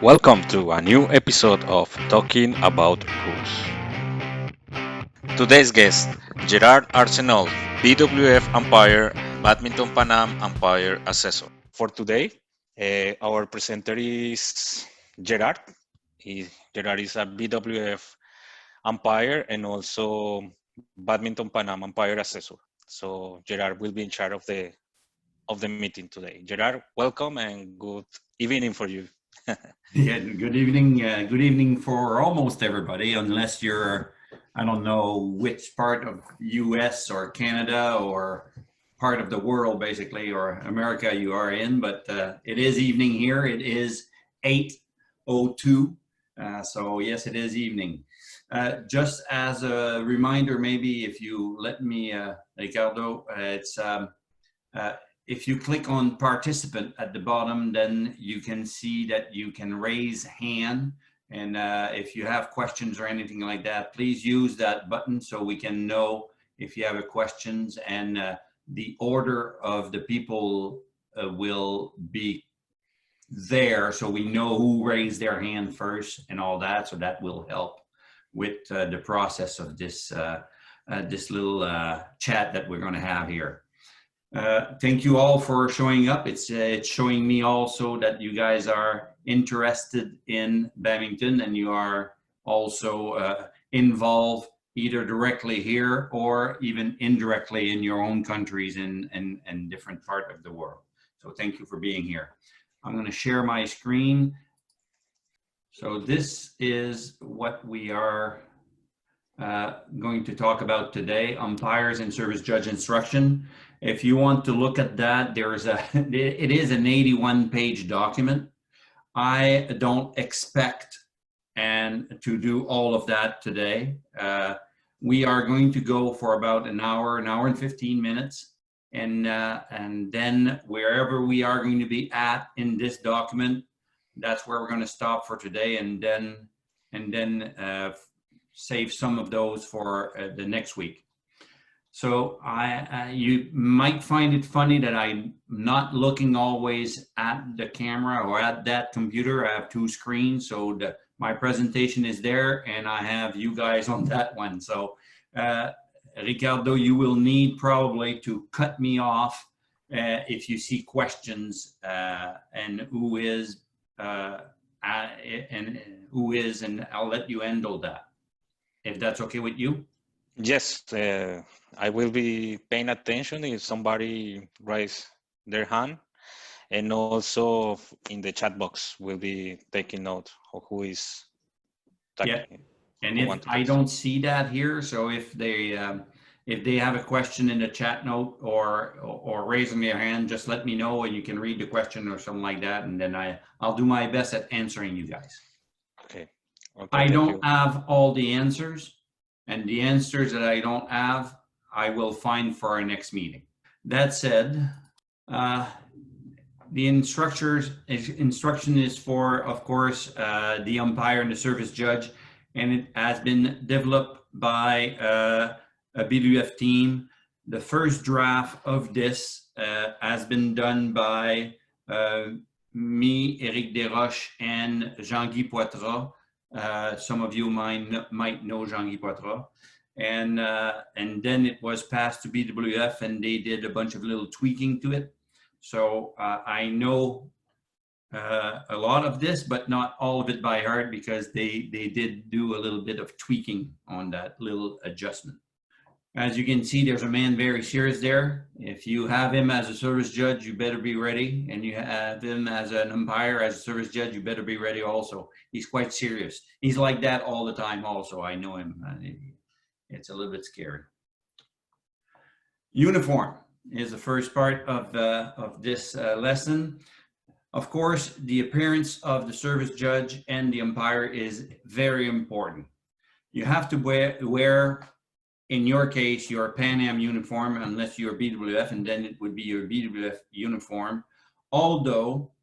Welcome to a new episode of Talking About Rules. Today's guest, Gerard Arsenal, BWF umpire, Badminton Panam umpire assessor. For today, our presenter is Gerard. Gerard is a BWF umpire and also Badminton Panam umpire assessor. So Gerard will be in charge of the meeting today. Gerard, welcome and good evening for you. Yeah, good evening. Good evening for almost everybody, unless you're, I don't know which part of US or Canada or part of the world, basically, or America you are in, but it is evening here. It is 8:02. So yes, it is evening. Just as a reminder, maybe if you let me, Ricardo, it's uh, if you click on participant at the bottom, then you can see that you can raise hand. And if you have questions or anything like that, please use that button so we can know if you have questions, and the order of the people will be there so we know who raised their hand first and all that. So that will help with the process of this little chat that we're going to have here. Thank you all for showing up. It's showing me also that you guys are interested in badminton, and you are also involved either directly here or even indirectly in your own countries and different part of the world. So thank you for being here. I'm going to share my screen. So this is what we are going to talk about today: umpires and service judge instruction. If you want to look at that, it is an 81-page document. I don't expect to do all of that today. We are going to go for about an hour and 15 minutes. And then wherever we are going to be at in this document, that's where we're going to stop for today, and then save some of those for the next week. So you might find it funny that I'm not looking always at the camera or at that computer. I have two screens, so my presentation is there, and I have you guys on that one. So Ricardo, you will need probably to cut me off if you see questions and who is, and I'll let you handle that, if that's okay with you. Yes, I will be paying attention if somebody raise their hand, and also in the chat box we'll be taking note of who is Yeah, talking, and who if want to I question. don't see that here, so if they have a question in the chat note or raising their hand, just let me know and you can read the question or something like that, and then I'll do my best at answering you guys. Okay, okay, I thank don't you. have all the answers, and the answers that I don't have, I will find for our next meeting. That said, the instruction is for, of course, the umpire and the service judge, and it has been developed by a BWF team. The first draft of this has been done by me, Eric Desroches, and Jean-Guy Poitras. Some of you might know Jean-Guy Poitras. And then it was passed to BWF, and they did a bunch of little tweaking to it. So I know a lot of this, but not all of it by heart, because they did do a little bit of tweaking on that little adjustment. As you can see, there's a man very serious there. If you have him as a service judge, you better be ready. And you have him as an umpire, as a service judge, you better be ready also. He's quite serious. He's like that all the time also. I know him. It's a little bit scary. Uniform is the first part of this lesson. Of course, the appearance of the service judge and the umpire is very important. You have to wear, in your case, your Pan Am uniform, unless you're BWF, and then it would be your BWF uniform. Although,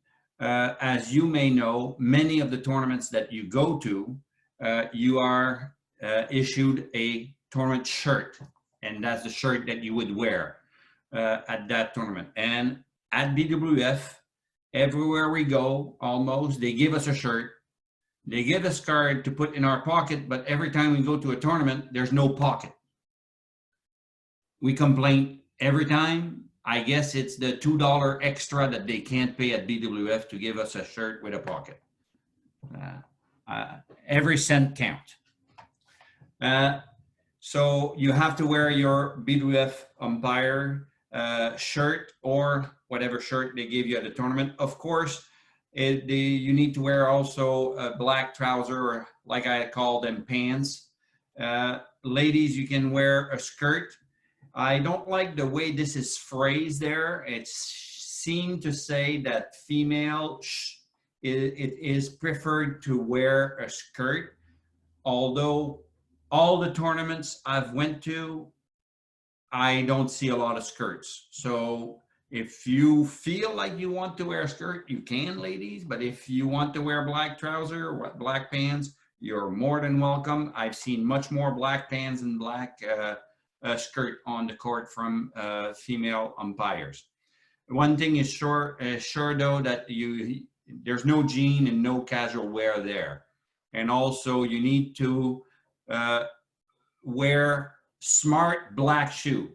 as you may know, many of the tournaments that you go to, you are issued a tournament shirt, and that's the shirt that you would wear at that tournament. And at BWF, everywhere we go, almost, they give us a shirt. They give us a card to put in our pocket, but every time we go to a tournament, there's no pocket. We complain every time. I guess it's the $2 extra that they can't pay at BWF to give us a shirt with a pocket. Every cent count. So you have to wear your BWF Umpire shirt or whatever shirt they give you at the tournament. Of course, you need to wear also a black trouser, or like I call them, pants. Ladies, you can wear a skirt. I don't like the way this is phrased there. It seemed to say that female, it is preferred to wear a skirt, although all the tournaments I've went to, I don't see a lot of skirts. So if you feel like you want to wear a skirt, you can, ladies. But if you want to wear black trouser or black pants, you're more than welcome. I've seen much more black pants and black skirt on the court from female umpires. One thing is sure though, that there's no jean and no casual wear there. And also you need to wear smart black shoe.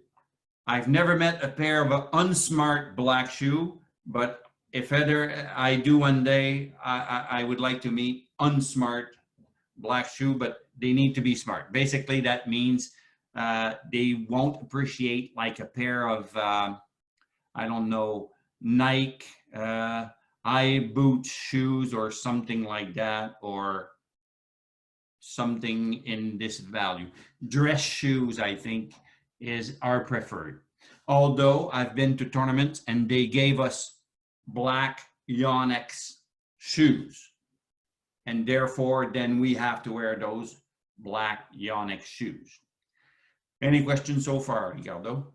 I've never met a pair of an unsmart black shoe, but if ever I do one day, I would like to meet unsmart black shoe, but they need to be smart. Basically, that means they won't appreciate like a pair of, I don't know, Nike high boot shoes or something like that, or something in this value. Dress shoes, I think, are preferred. Although I've been to tournaments and they gave us black Yonex shoes, and therefore then we have to wear those black Yonex shoes. Any questions so far, Ricardo?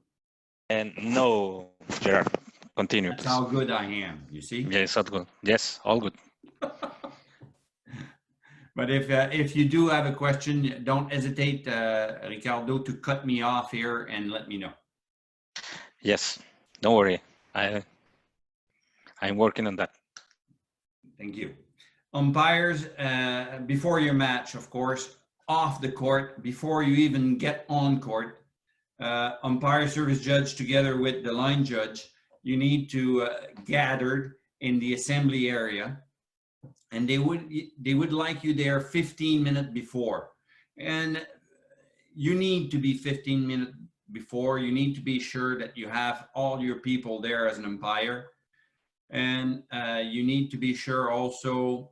And no, Gerard, continue. That's how good I am, you see? Yes, all good. Yes, all good. But if you do have a question, don't hesitate, Ricardo, to cut me off here and let me know. Yes, don't worry. I'm working on that. Thank you. Umpires, before your match, of course, off the court, before you even get on court, umpire service judge together with the line judge, you need to gather in the assembly area, and they would like you there 15 minutes before. And you need to be 15 minutes before. You need to be sure that you have all your people there as an umpire. And you need to be sure also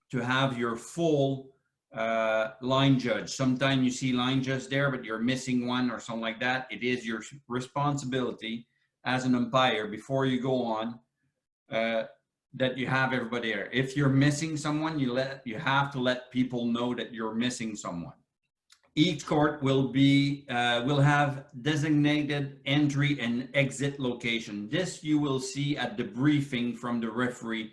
to have your full line judge. Sometimes you see line judge there, but you're missing one or something like that. It is your responsibility as an umpire before you go on that you have everybody there. If you're missing someone, you have to let people know that you're missing someone. Each court will have designated entry and exit location. This you will see at the briefing from the referee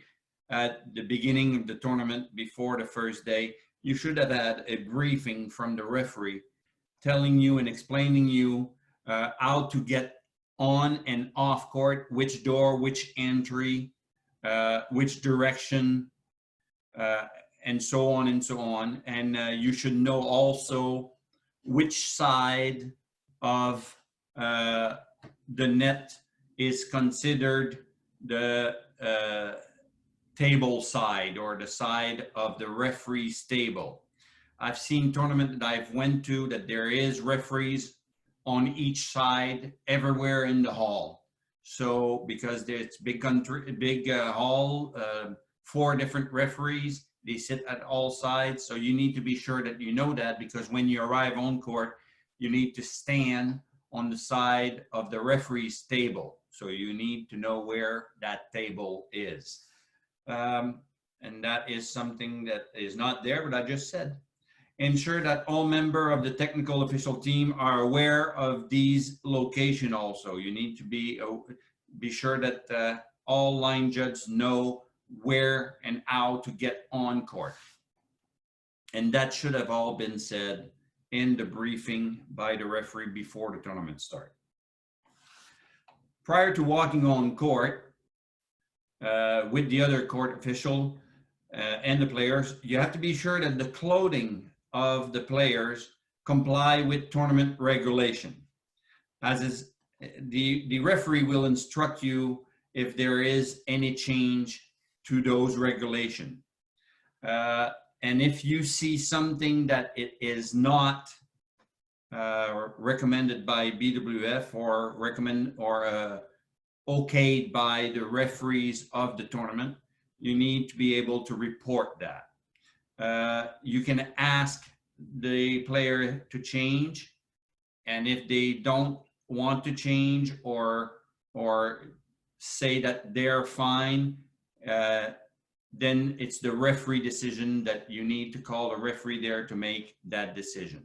at the beginning of the tournament before the first day. You should have had a briefing from the referee telling you and explaining you how to get on and off court, which door, which entry, which direction, and so on and so on. And you should know also which side of the net is considered the table side, or the side of the referee's table. I've seen tournaments that I've went to that there is referees on each side everywhere in the hall. So because there's big hall, 4 different referees, they sit at all sides. So you need to be sure that you know that, because when you arrive on court, you need to stand on the side of the referee's table. So you need to know where that table is. And that is something that is not there, but I just said. Ensure that all members of the technical official team are aware of these locations also. You need to be sure that all line judges know where and how to get on court. And that should have all been said in the briefing by the referee before the tournament starts. Prior to walking on court, with the other court official and the players. You have to be sure that the clothing of the players comply with tournament regulation. As is, the referee will instruct you if there is any change to those regulations. And if you see something that it is not recommended by BWF or okayed by the referees of the tournament, you need to be able to report that. You can ask the player to change, and if they don't want to change or say that they're fine, then it's the referee decision that you need to call a referee there to make that decision.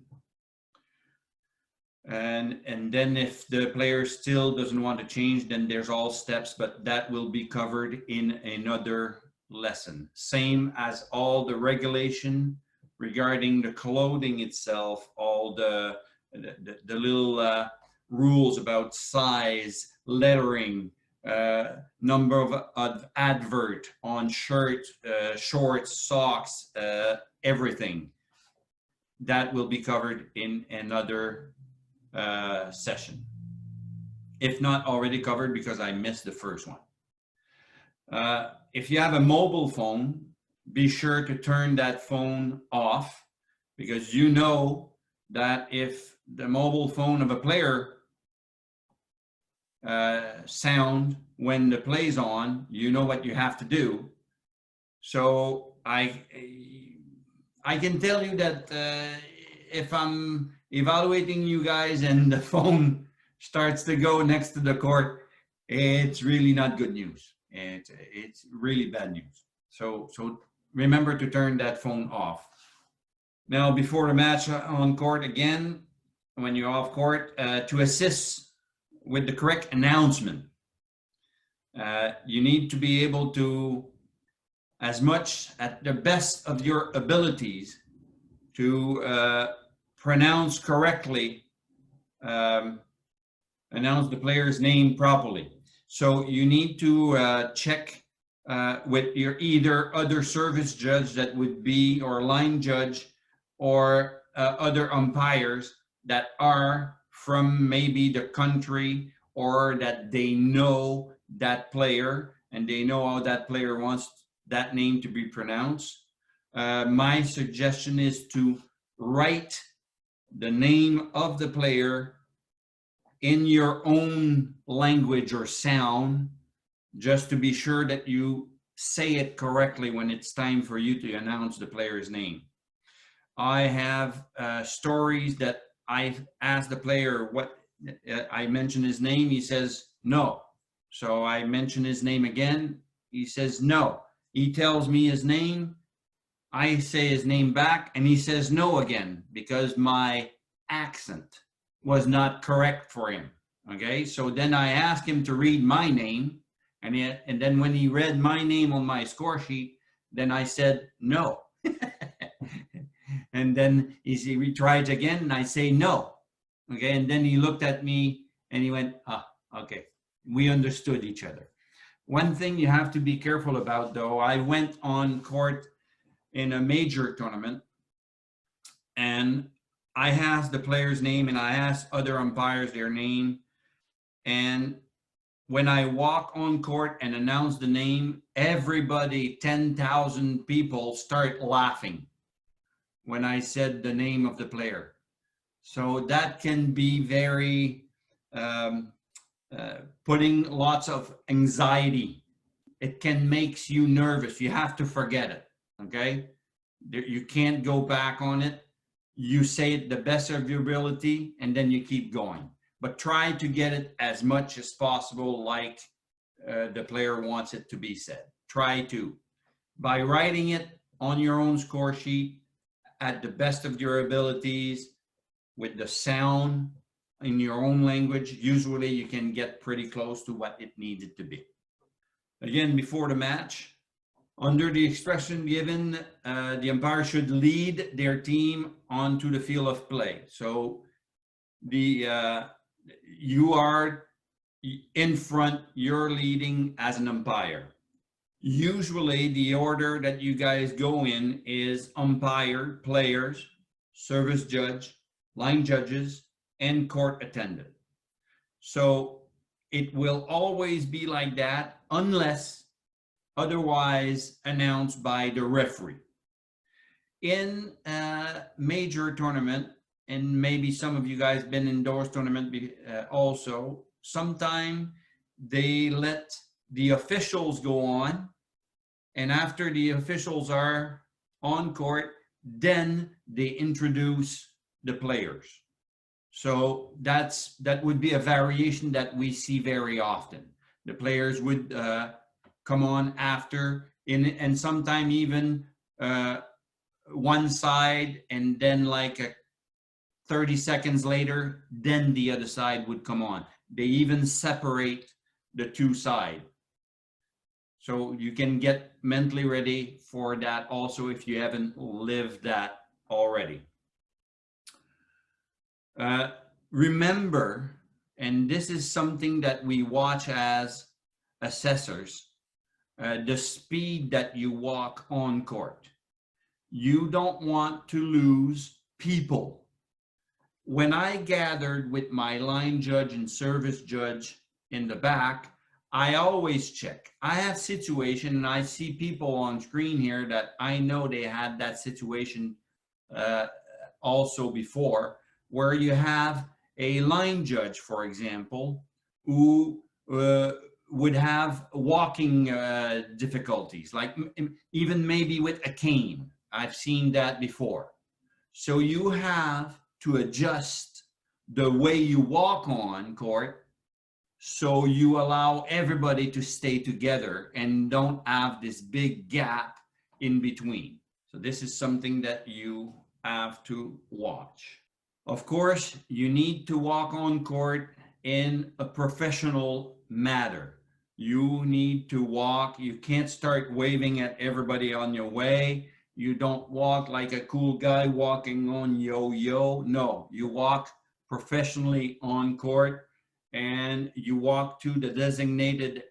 And then if the player still doesn't want to change, then there's all steps, but that will be covered in another lesson. Same as all the regulation regarding the clothing itself, all the little rules about size, lettering, number of advert on shirt, shorts, socks, everything. That will be covered in another session, if not already covered, because I missed the first one. If you have a mobile phone, be sure to turn that phone off, because you know that if the mobile phone of a player sound when the play's on, you know what you have to do. So I can tell you that if I'm evaluating you guys and the phone starts to go next to the court, it's really not good news. It's really bad news. So remember to turn that phone off. Now, before the match on court again, when you're off court, to assist with the correct announcement, you need to be able to, as much at the best of your abilities, to pronounce correctly, announce the player's name properly. So you need to check with your either other service judge that would be, or line judge, or other umpires that are from maybe the country, or that they know that player and they know how that player wants that name to be pronounced. My suggestion is to write the name of the player in your own language or sound, just to be sure that you say it correctly when it's time for you to announce the player's name. I have stories that I've asked the player what I mention his name, he says no. So I mention his name again, he says no. He tells me his name, I say his name back, and he says no again, because my accent was not correct for him. Okay, so then I asked him to read my name, and then when he read my name on my score sheet, then I said no. And then he tried again, and I say no. Okay, and then he looked at me and he went, okay, we understood each other. One thing you have to be careful about, though, I went on court in a major tournament, and I asked the player's name and I asked other umpires their name. And when I walk on court and announce the name, everybody, 10,000 people start laughing when I said the name of the player. So that can be very, putting lots of anxiety. It can make you nervous. You have to forget it, okay? You can't go back on it. You say it the best of your ability, and then you keep going. But try to get it as much as possible like the player wants it to be said. Try to. By writing it on your own score sheet at the best of your abilities, with the sound in your own language, usually you can get pretty close to what it needed to be. Again, before the match, under the expression given, the umpire should lead their team onto the field of play. So you are in front, you're leading as an umpire. Usually the order that you guys go in is umpire, players, service judge, line judges, and court attendant. So it will always be like that unless otherwise announced by the referee. In a major tournament, and maybe some of you guys been in those tournament also, sometime they let the officials go on, and after the officials are on court, then they introduce the players. So that would be a variation that we see very often. The players would come on after, and sometime even one side, and then like 30 seconds later, then the other side would come on. They even separate the two sides. So you can get mentally ready for that also if you haven't lived that already. Remember, and this is something that we watch as assessors, the speed that you walk on court. You don't want to lose people. When I gathered with my line judge and service judge in the back, I always check. I have situation, and I see people on screen here that I know they had that situation also before, where you have a line judge, for example, who would have walking difficulties, like even maybe with a cane. I've seen that before. So you have to adjust the way you walk on court so you allow everybody to stay together and don't have this big gap in between. So this is something that you have to watch. Of course, you need to walk on court in a professional manner. You need to walk. You can't start waving at everybody on your way. You don't walk like a cool guy walking on yo-yo. No, you walk professionally on court, and you walk to the designated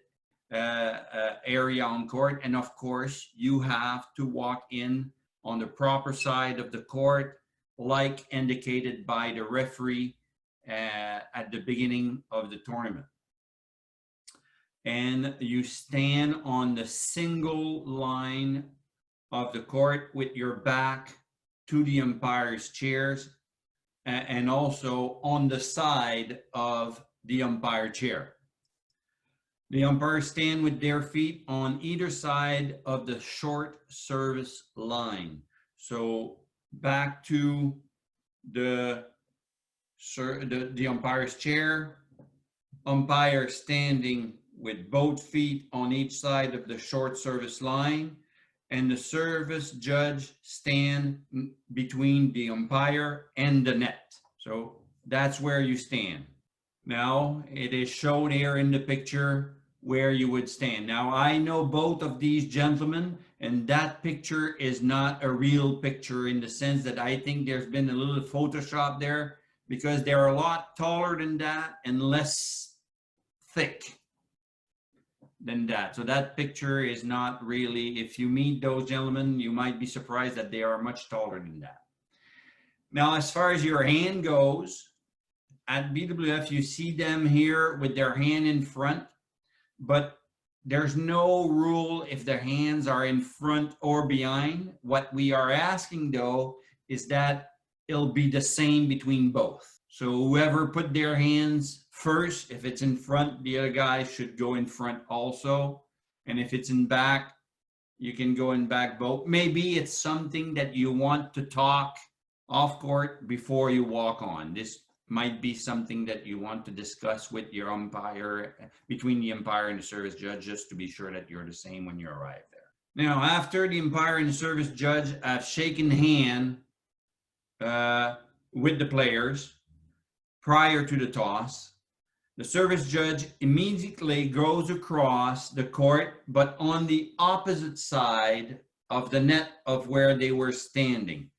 area on court. And of course, you have to walk in on the proper side of the court, like indicated by the referee at the beginning of the tournament. And you stand on the single line of the court with your back to the umpire's chairs, and also on the side of the umpire chair. The umpires stand with their feet on either side of the short service line. So back to the umpire's chair, umpire standing with both feet on each side of the short service line, and the service judge stand between the umpire and the net. So that's where you stand. Now it is shown here in the picture where you would stand. Now I know both of these gentlemen, and that picture is not a real picture in the sense that I think there's been a little Photoshop there, because they're a lot taller than that and less thick than that. So that picture is not really, if you meet those gentlemen, you might be surprised that they are much taller than that. Now, as far as your hand goes, at BWF, you see them here with their hand in front, but there's no rule if their hands are in front or behind. What we are asking though is that it'll be the same between both. So whoever put their hands first, if it's in front, the other guy should go in front also. And if it's in back, you can go in back both. Maybe it's something that you want to talk off court before you walk on. This might be something that you want to discuss with your umpire, between the umpire and the service judge, just to be sure that you're the same when you arrive there. Now, after the umpire and the service judge have shaken hand with the players prior to the toss, the service judge immediately goes across the court, but on the opposite side of the net of where they were standing.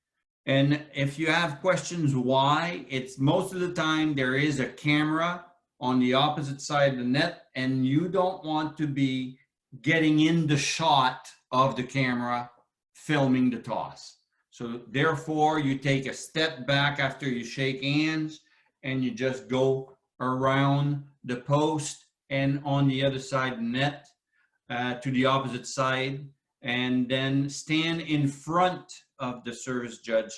And if you have questions why, it's most of the time there is a camera on the opposite side of the net, and you don't want to be getting in the shot of the camera filming the toss. So therefore, you take a step back after you shake hands and you just go around the post and on the other side net to the opposite side, and then stand in front of the service judge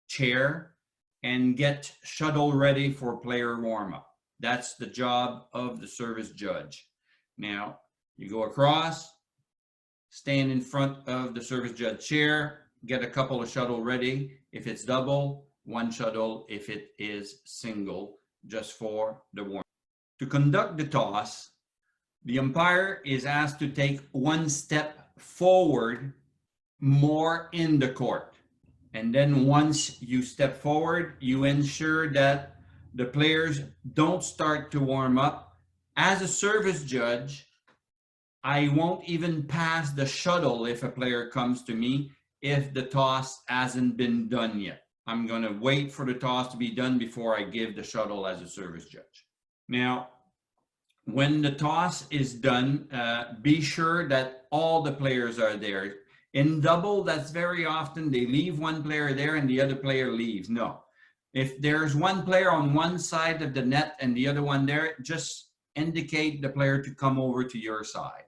chair and get shuttle ready for player warm-up. That's the job of the service judge. Now, you go across, stand in front of the service judge chair, get a couple of shuttle ready. If it's double, one shuttle. If it is single, just for the warm. To conduct the toss, the umpire is asked to take one step forward more in the court. And then once you step forward, you ensure that the players don't start to warm up. As a service judge, I won't even pass the shuttle if a player comes to me if the toss hasn't been done yet. I'm going to wait for the toss to be done before I give the shuttle as a service judge. Now, when the toss is done, be sure that all the players are there. In double, that's very often they leave one player there and the other player leaves. No. If there's one player on one side of the net and the other one there, just indicate the player to come over to your side.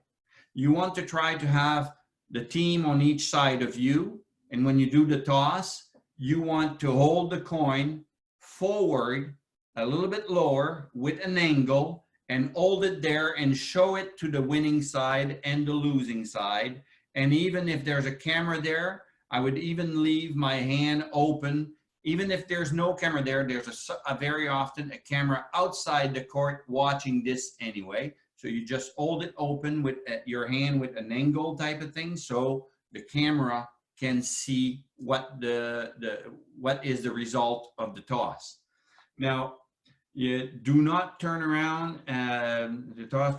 You want to try to have the team on each side of you. And when you do the toss, you want to hold the coin forward a little bit lower with an angle and hold it there and show it to the winning side and the losing side. And even if there's a camera there, I would even leave my hand open. Even if there's no camera there, there's a very often a camera outside the court watching this anyway. So you just hold it open with your hand with an angle type of thing, so the camera can see what what is the result of the toss. Now, you do not turn around the toss.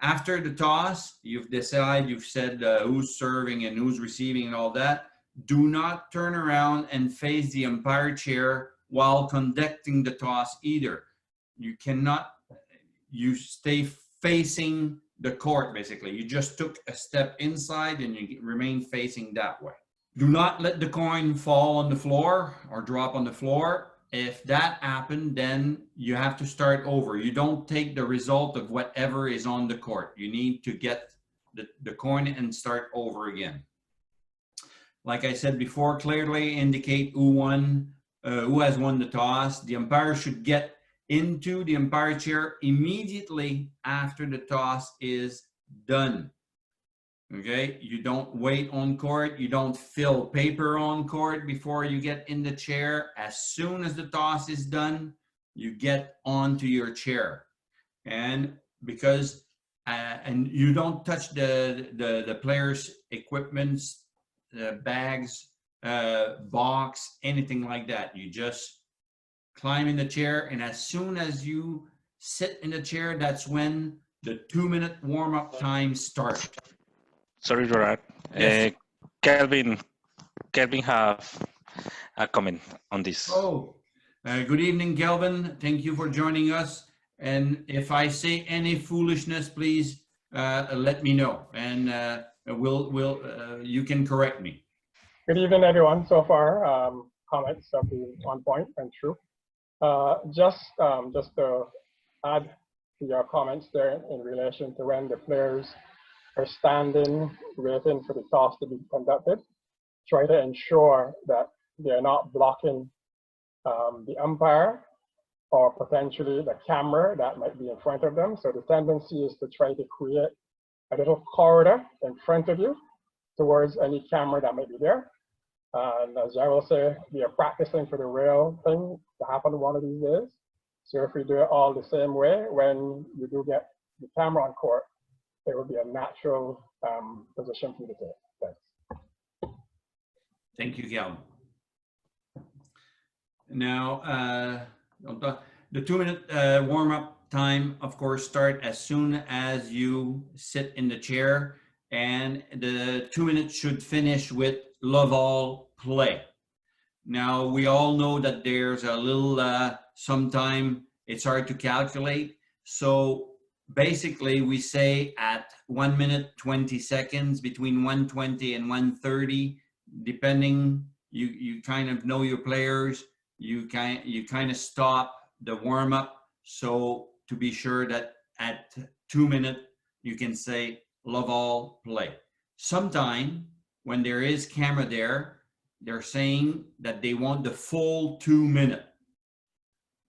After the toss, you've said who's serving and who's receiving and all that. Do not turn around and face the umpire chair while conducting the toss either. You cannot. You stay facing the court, basically. You just took a step inside and you remain facing that way. Do not let the coin fall on the floor or drop on the floor. If that happened, then you have to start over. You don't take the result of whatever is on the court. You need to get the coin and start over again. Like I said before, clearly indicate who won, who has won the toss. The umpire should get into the umpire chair immediately after the toss is done. Okay, you don't wait on court, you don't fill paper on court before you get in the chair. As soon as the toss is done, you get onto your chair. And because and you don't touch the players' equipments, bags, box, anything like that. You just climb in the chair, and as soon as you sit in the chair, that's when the 2-minute warm-up time starts. Sorry, Gerard. Yes. Kelvin have a comment on this. Oh, good evening, Kelvin. Thank you for joining us. And if I say any foolishness, please let me know, and you can correct me. Good evening, everyone. So far, comments have been on point and true. Just to add to your comments there in relation to when the players are standing waiting for the toss to be conducted, try to ensure that they're not blocking the umpire or potentially the camera that might be in front of them. So the tendency is to try to create a little corridor in front of you towards any camera that might be there. And as I will say, we are practicing for the real thing to happen one of these days. So if we do it all the same way, when you do get the camera on court, it will be a natural position for you to take. Thanks. Thank you, Gal. Now, the 2-minute warm-up time, of course, start as soon as you sit in the chair, and the 2 minutes should finish with love all play. Now, we all know that there's a little, sometime it's hard to calculate. So basically we say at 1 minute 20 seconds, between 120 and 130, depending, you kind of know your players, you kind of stop the warm-up, so to be sure that at 2 minutes you can say love all, play. Sometime when there is camera there, they're saying that they want the full 2 minute.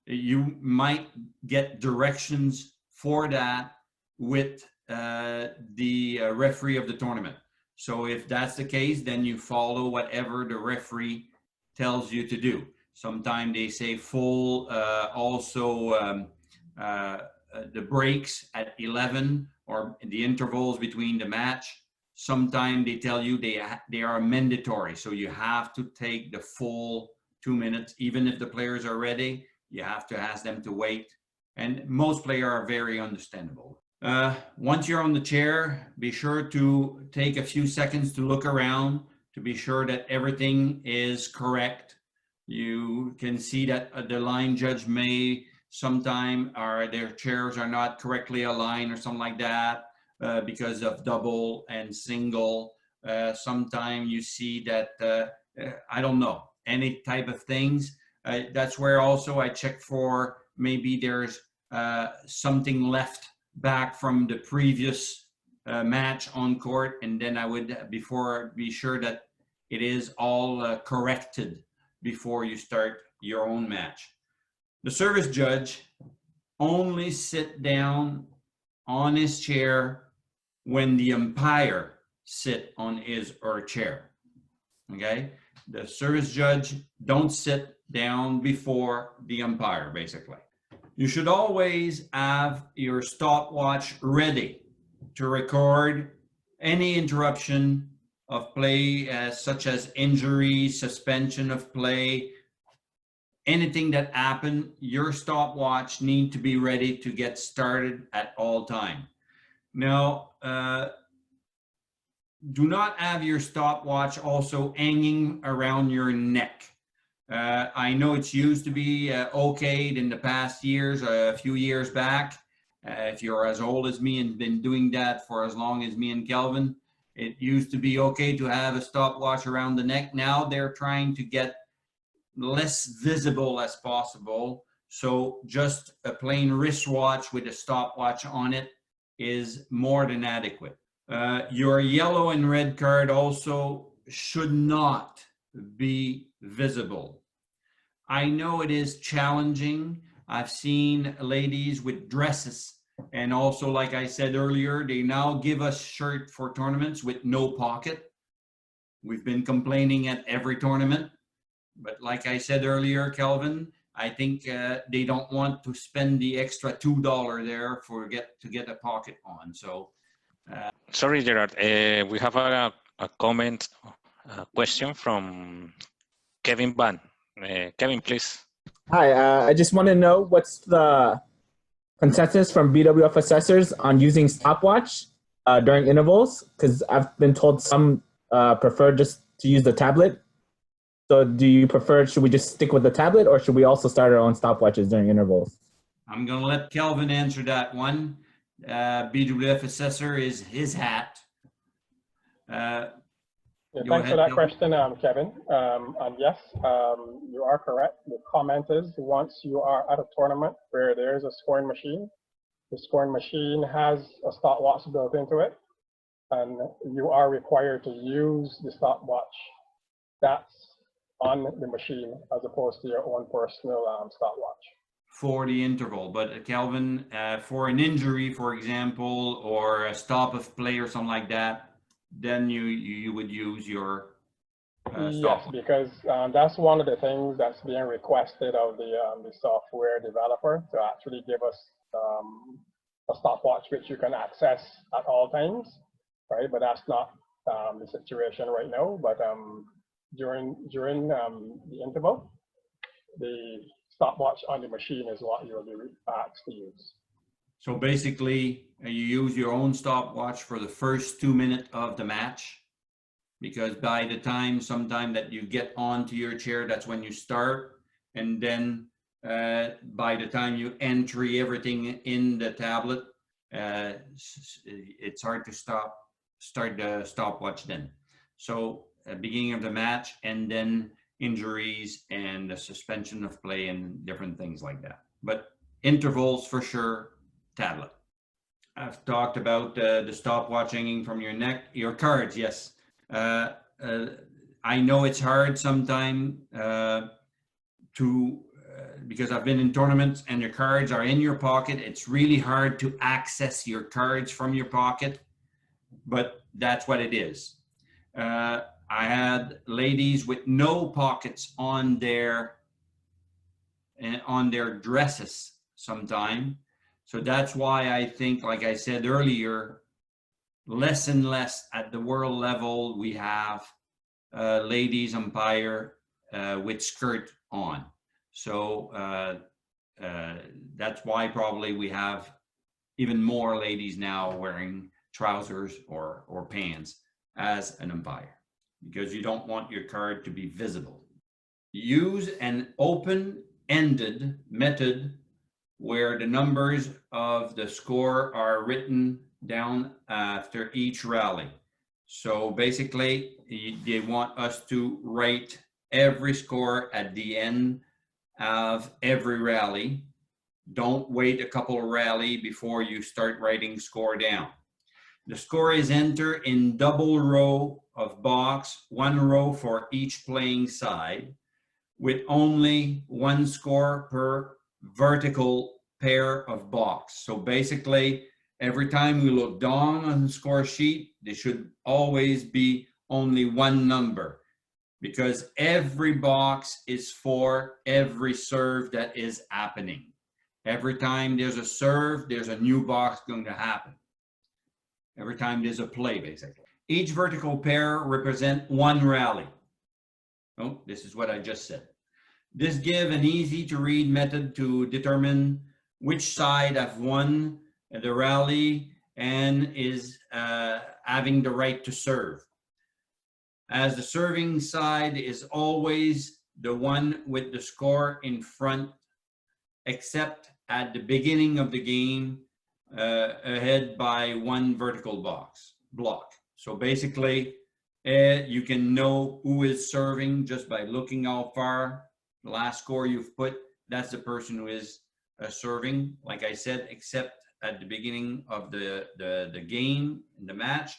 You might get directions for that with the referee of the tournament. So if that's the case, then you follow whatever the referee tells you to do. Sometimes they say full, also the breaks at 11 or the intervals between the match. Sometimes they tell you they are mandatory. So you have to take the full 2 minutes, even if the players are ready. You have to ask them to wait. And most players are very understandable. Once you're on the chair, be sure to take a few seconds to look around to be sure that everything is correct. You can see that the line judge may sometime their chairs are not correctly aligned or something like that because of double and single. Sometime you see that, I don't know, any type of things. That's where also I check for maybe there's something left back from the previous match on court, and then I would be sure that it is all corrected before you start your own match. The service judge only sit down on his chair when the umpire sit on his or her chair. Okay, the service judge don't sit down before the umpire, basically. You should always have your stopwatch ready to record any interruption of play, such as injury, suspension of play, anything that happened. Your stopwatch need to be ready to get started at all time. Now, do not have your stopwatch also hanging around your neck. I know it's used to be okayed in the past years, a few years back. If you're as old as me and been doing that for as long as me and Kelvin, it used to be okay to have a stopwatch around the neck. Now they're trying to get less visible as possible. So just a plain wristwatch with a stopwatch on it is more than adequate. Your yellow and red card also should not be visible. I know it is challenging. I've seen ladies with dresses, and also, like I said earlier, they now give us shirt for tournaments with no pocket. We've been complaining at every tournament, but like I said earlier, Kelvin, I think they don't want to spend the extra $2 there to get a pocket on. So, sorry, Gerard. We have a comment, a question from Kevin Van. Kevin, please. Hi, I just want to know what's the consensus from BWF assessors on using stopwatch during intervals, because I've been told some prefer just to use the tablet. So do you prefer, should we just stick with the tablet, or should we also start our own stopwatches during intervals? I'm going to let Kelvin answer that one. BWF assessor is his hat. Thanks for that question, Kevin. And yes, you are correct. The comment is, once you are at a tournament where there is a scoring machine, the scoring machine has a stopwatch built into it, and you are required to use the stopwatch that's on the machine as opposed to your own personal stopwatch. For the interval. But Kelvin, for an injury, for example, or a stop of play or something like that, then you would use your yes, because that's one of the things that's being requested of the software developer, to actually give us a stopwatch which you can access at all times, right? But that's not the situation right now. But during the interval, the stopwatch on the machine is what you'll be asked to use. So basically, you use your own stopwatch for the first 2 minutes of the match, because by the time sometime that you get onto your chair, that's when you start. And then by the time you entry everything in the tablet, it's hard to start the stopwatch then. So beginning of the match, and then injuries and the suspension of play and different things like that. But intervals for sure, tablet. I've talked about the stopwatch hanging from your neck. Your cards, yes. I know it's hard sometimes because I've been in tournaments and your cards are in your pocket. It's really hard to access your cards from your pocket, but that's what it is. I had ladies with no pockets on their dresses sometime. So that's why I think, like I said earlier, less and less at the world level, we have ladies umpire with skirt on. So that's why probably we have even more ladies now wearing trousers or pants as an umpire, because you don't want your card to be visible. Use an open-ended method where the numbers of the score are written down after each rally. So basically, they want us to write every score at the end of every rally. Don't wait a couple of rally before you start writing score down. The score is entered in double row of box, one row for each playing side, with only one score per vertical pair of box. So basically, every time we look down on the score sheet, there should always be only one number, because every box is for every serve that is happening. Every time there's a serve, there's a new box going to happen. Every time there's a play, basically. Each vertical pair represents one rally. Oh, this is what I just said. This gives an easy to read method to determine which side have won the rally and is having the right to serve. As the serving side is always the one with the score in front, except at the beginning of the game, ahead by one vertical block. So basically, you can know who is serving just by looking how far the last score you've put. That's the person who is serving, like I said, except at the beginning of the game, in the match.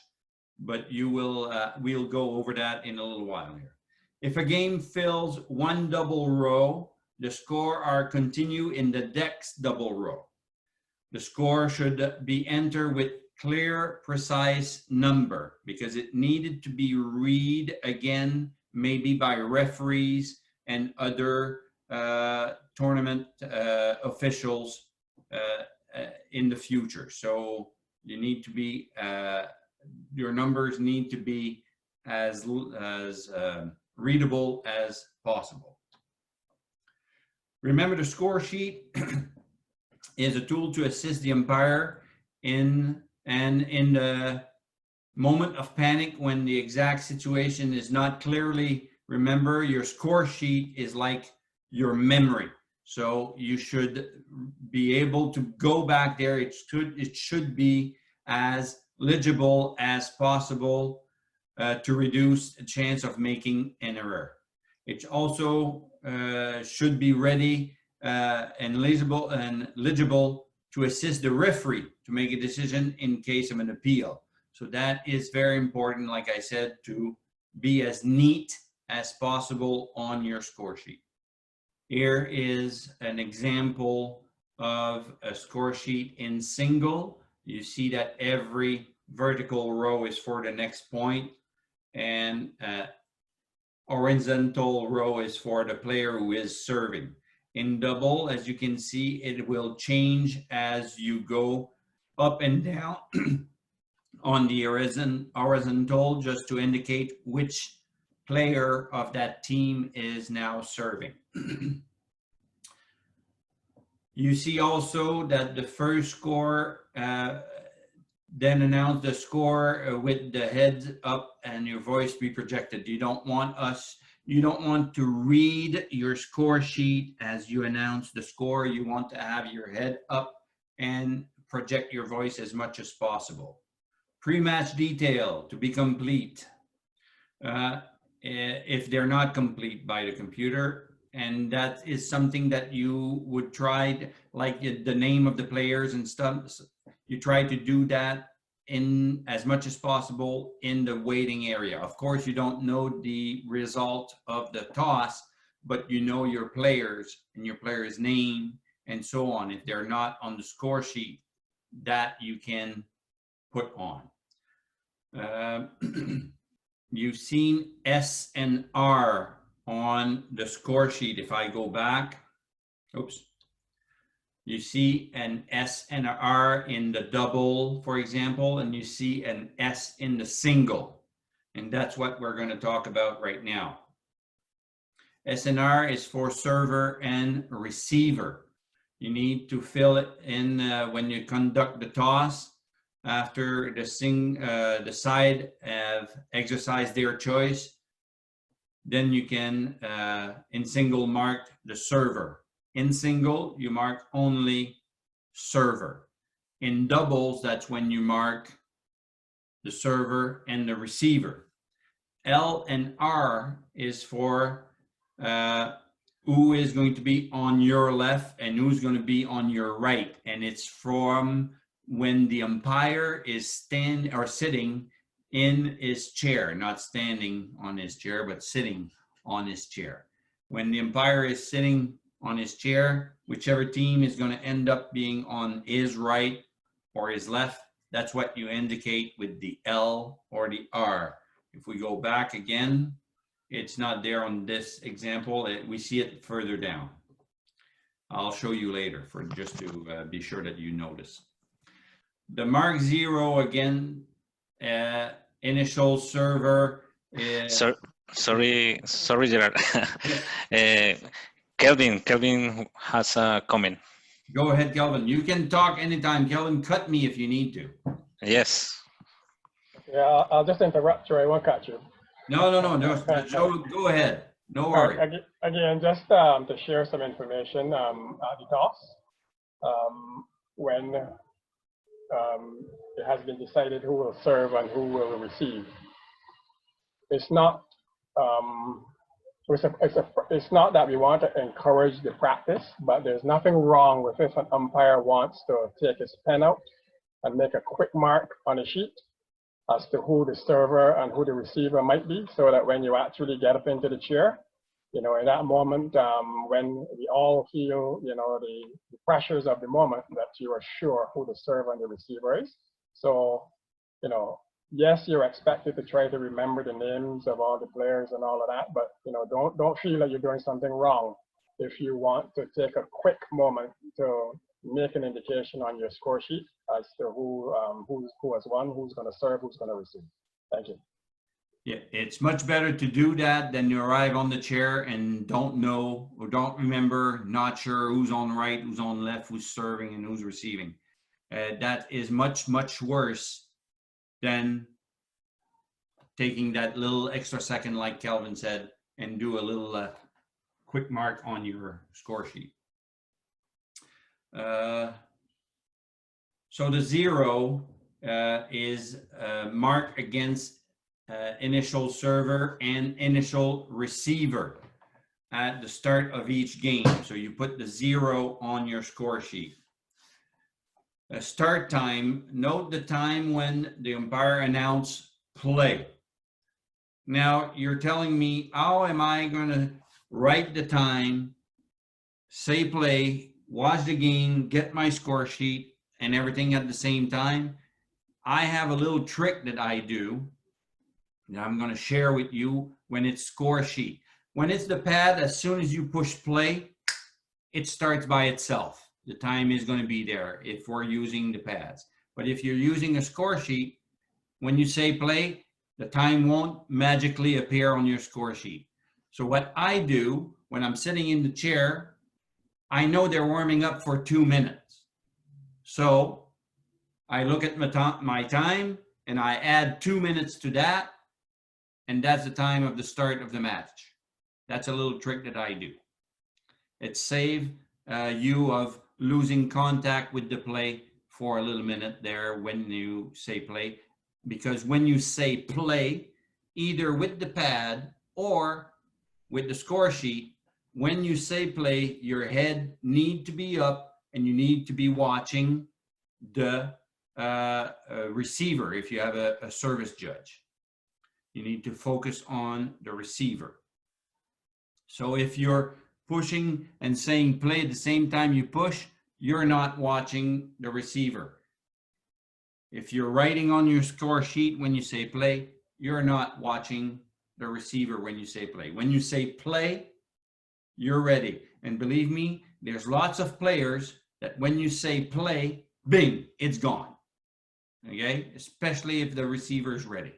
But you will, we'll go over that in a little while here. If a game fills one double row, the score are continue in the next double row. The score should be entered with clear, precise number, because it needed to be read again, maybe by referees and other tournament officials in the future. So you need to be, your numbers need to be as readable as possible. Remember, the score sheet is a tool to assist the umpire in the moment of panic when the exact situation is not clearly remember. Your score sheet is like your memory, so you should be able to go back there. It should be as legible as possible to reduce the chance of making an error. It also should be ready and legible to assist the referee to make a decision in case of an appeal. So that is very important, like I said, to be as neat as possible on your score sheet. Here is an example of a score sheet in single. You see that every vertical row is for the next point, and horizontal row is for the player who is serving. In double, as you can see, it will change as you go up and down on the horizontal, just to indicate which player of that team is now serving. You see also that the first score then announce the score with the heads up and your voice be projected. You don't want to read your score sheet as you announce the score. You want to have your head up and project your voice as much as possible. Pre-match detail to be complete. If they're not complete by the computer, and that is something that you would try, like the name of the players and stuff, you try to do that in as much as possible in the waiting area. Of course, you don't know the result of the toss, but you know your players and your player's name and so on. If they're not on the score sheet, that you can put on. You've seen S and R on the score sheet. If I go back, oops, you see an S and an R in the double, for example, and you see an S in the single. And that's what we're going to talk about right now. SNR is for server and receiver. You need to fill it in when you conduct the toss. After the side have exercised their choice, then you can in single mark the server. In single, you mark only server. In doubles, that's when you mark the server and the receiver. L and R is for who is going to be on your left and who's going to be on your right. And it's from when the umpire is sitting in his chair, not standing on his chair, but sitting on his chair. When the umpire is sitting on his chair, whichever team is going to end up being on his right or his left, that's what you indicate with the L or the R. If we go back again, it's not there on this example. We see it further down. I'll show you later for just to be sure that you notice. The mark 0 again, initial server. Sorry, Gerard. Kelvin has a comment. Go ahead, Kelvin. You can talk anytime. Kelvin, cut me if you need to. Yes. Yeah, I'll just interrupt you. I won't cut you. No. Go ahead. No worry. Again, just to share some information at the toss, when it has been decided who will serve and who will receive. It's not it's not that we want to encourage the practice, but there's nothing wrong with if an umpire wants to take his pen out and make a quick mark on a sheet as to who the server and who the receiver might be, so that when you actually get up into the chair, you know, in that moment, when we all feel, you know, the pressures of the moment, that you are sure who the server and the receiver is. So, you know, yes, you're expected to try to remember the names of all the players and all of that, but, you know, don't feel like you're doing something wrong if you want to take a quick moment to make an indication on your score sheet as to who has won, who's going to serve, who's going to receive. Thank you. Yeah, it's much better to do that than to arrive on the chair and don't know or don't remember, not sure who's on right, who's on left, who's serving and who's receiving. That is much, much worse than taking that little extra second, like Kelvin said, and do a little quick mark on your score sheet. So the 0 is marked against initial server and initial receiver at the start of each game. So you put the 0 on your score sheet. Start time, note the time when the umpire announced play. Now you're telling me, how am I going to write the time, say play, watch the game, get my score sheet and everything at the same time? I have a little trick that I do that I'm going to share with you when it's score sheet. When it's the pad, as soon as you push play, it starts by itself. The time is going to be there if we're using the pads. But if you're using a score sheet, when you say play, the time won't magically appear on your score sheet. So what I do when I'm sitting in the chair, I know they're warming up for 2 minutes. So I look at my time and I add 2 minutes to that. And that's the time of the start of the match. That's a little trick that I do. It saves you of losing contact with the play for a little minute there when you say play, because when you say play, either with the pad or with the score sheet, when you say play, your head need to be up and you need to be watching the receiver. If you have a service judge, you need to focus on the receiver. So if you're pushing and saying play at the same time you push, you're not watching the receiver. If you're writing on your score sheet when you say play, you're not watching the receiver when you say play. When you say play, you're ready. And believe me, there's lots of players that when you say play, bing, it's gone. Okay, especially if the receiver is ready.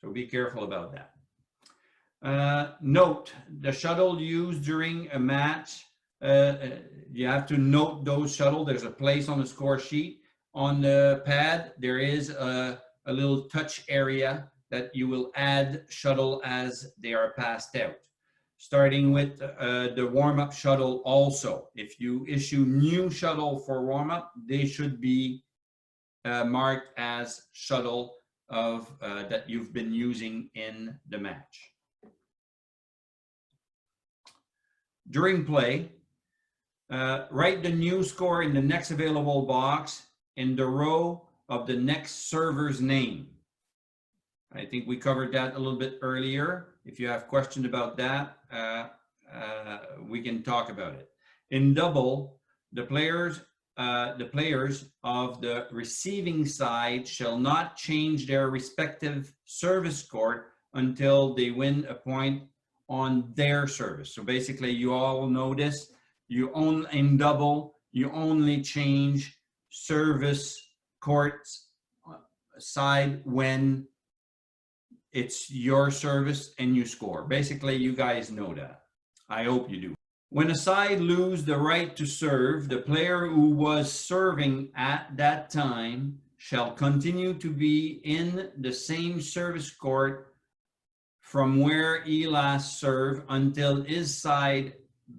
So be careful about that. Note, the shuttle used during a match, you have to note those shuttle. There's a place on the score sheet. On the pad, there is a little touch area that you will add shuttle as they are passed out. Starting with the warm-up shuttle also. If you issue new shuttle for warm-up, they should be marked as shuttle of that you've been using in the match. During play, write the new score in the next available box in the row of the next server's name. I think we covered that a little bit earlier. If you have questions about that, we can talk about it. In double, the players of the receiving side shall not change their respective service score until they win a point on their service. So basically, you all know this. In double, you only change service courts side when it's your service and you score. Basically, you guys know that. I hope you do. When a side loses the right to serve, the player who was serving at that time shall continue to be in the same service court from where he last served until his side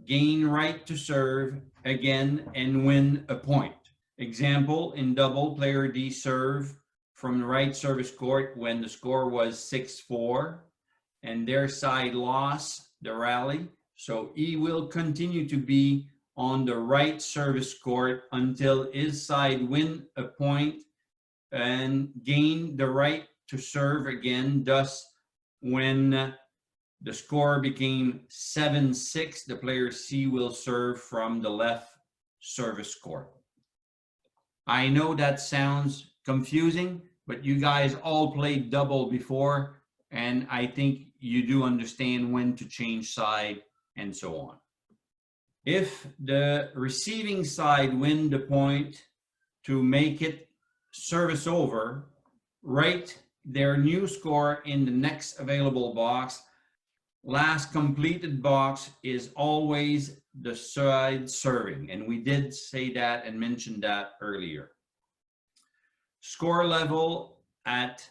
gain right to serve again and win a point. Example, in double, player D serve from the right service court when the score was 6-4 and their side lost the rally. So he will continue to be on the right service court until his side win a point and gain the right to serve again. Thus, when the score became 7-6, the player C will serve from the left service court. I know that sounds confusing, but you guys all played double before, and I think you do understand when to change side and so on. If the receiving side win the point to make it service over, write their new score in the next available box. Last completed box is always the side serving, and we did say that and mention that earlier. Score level at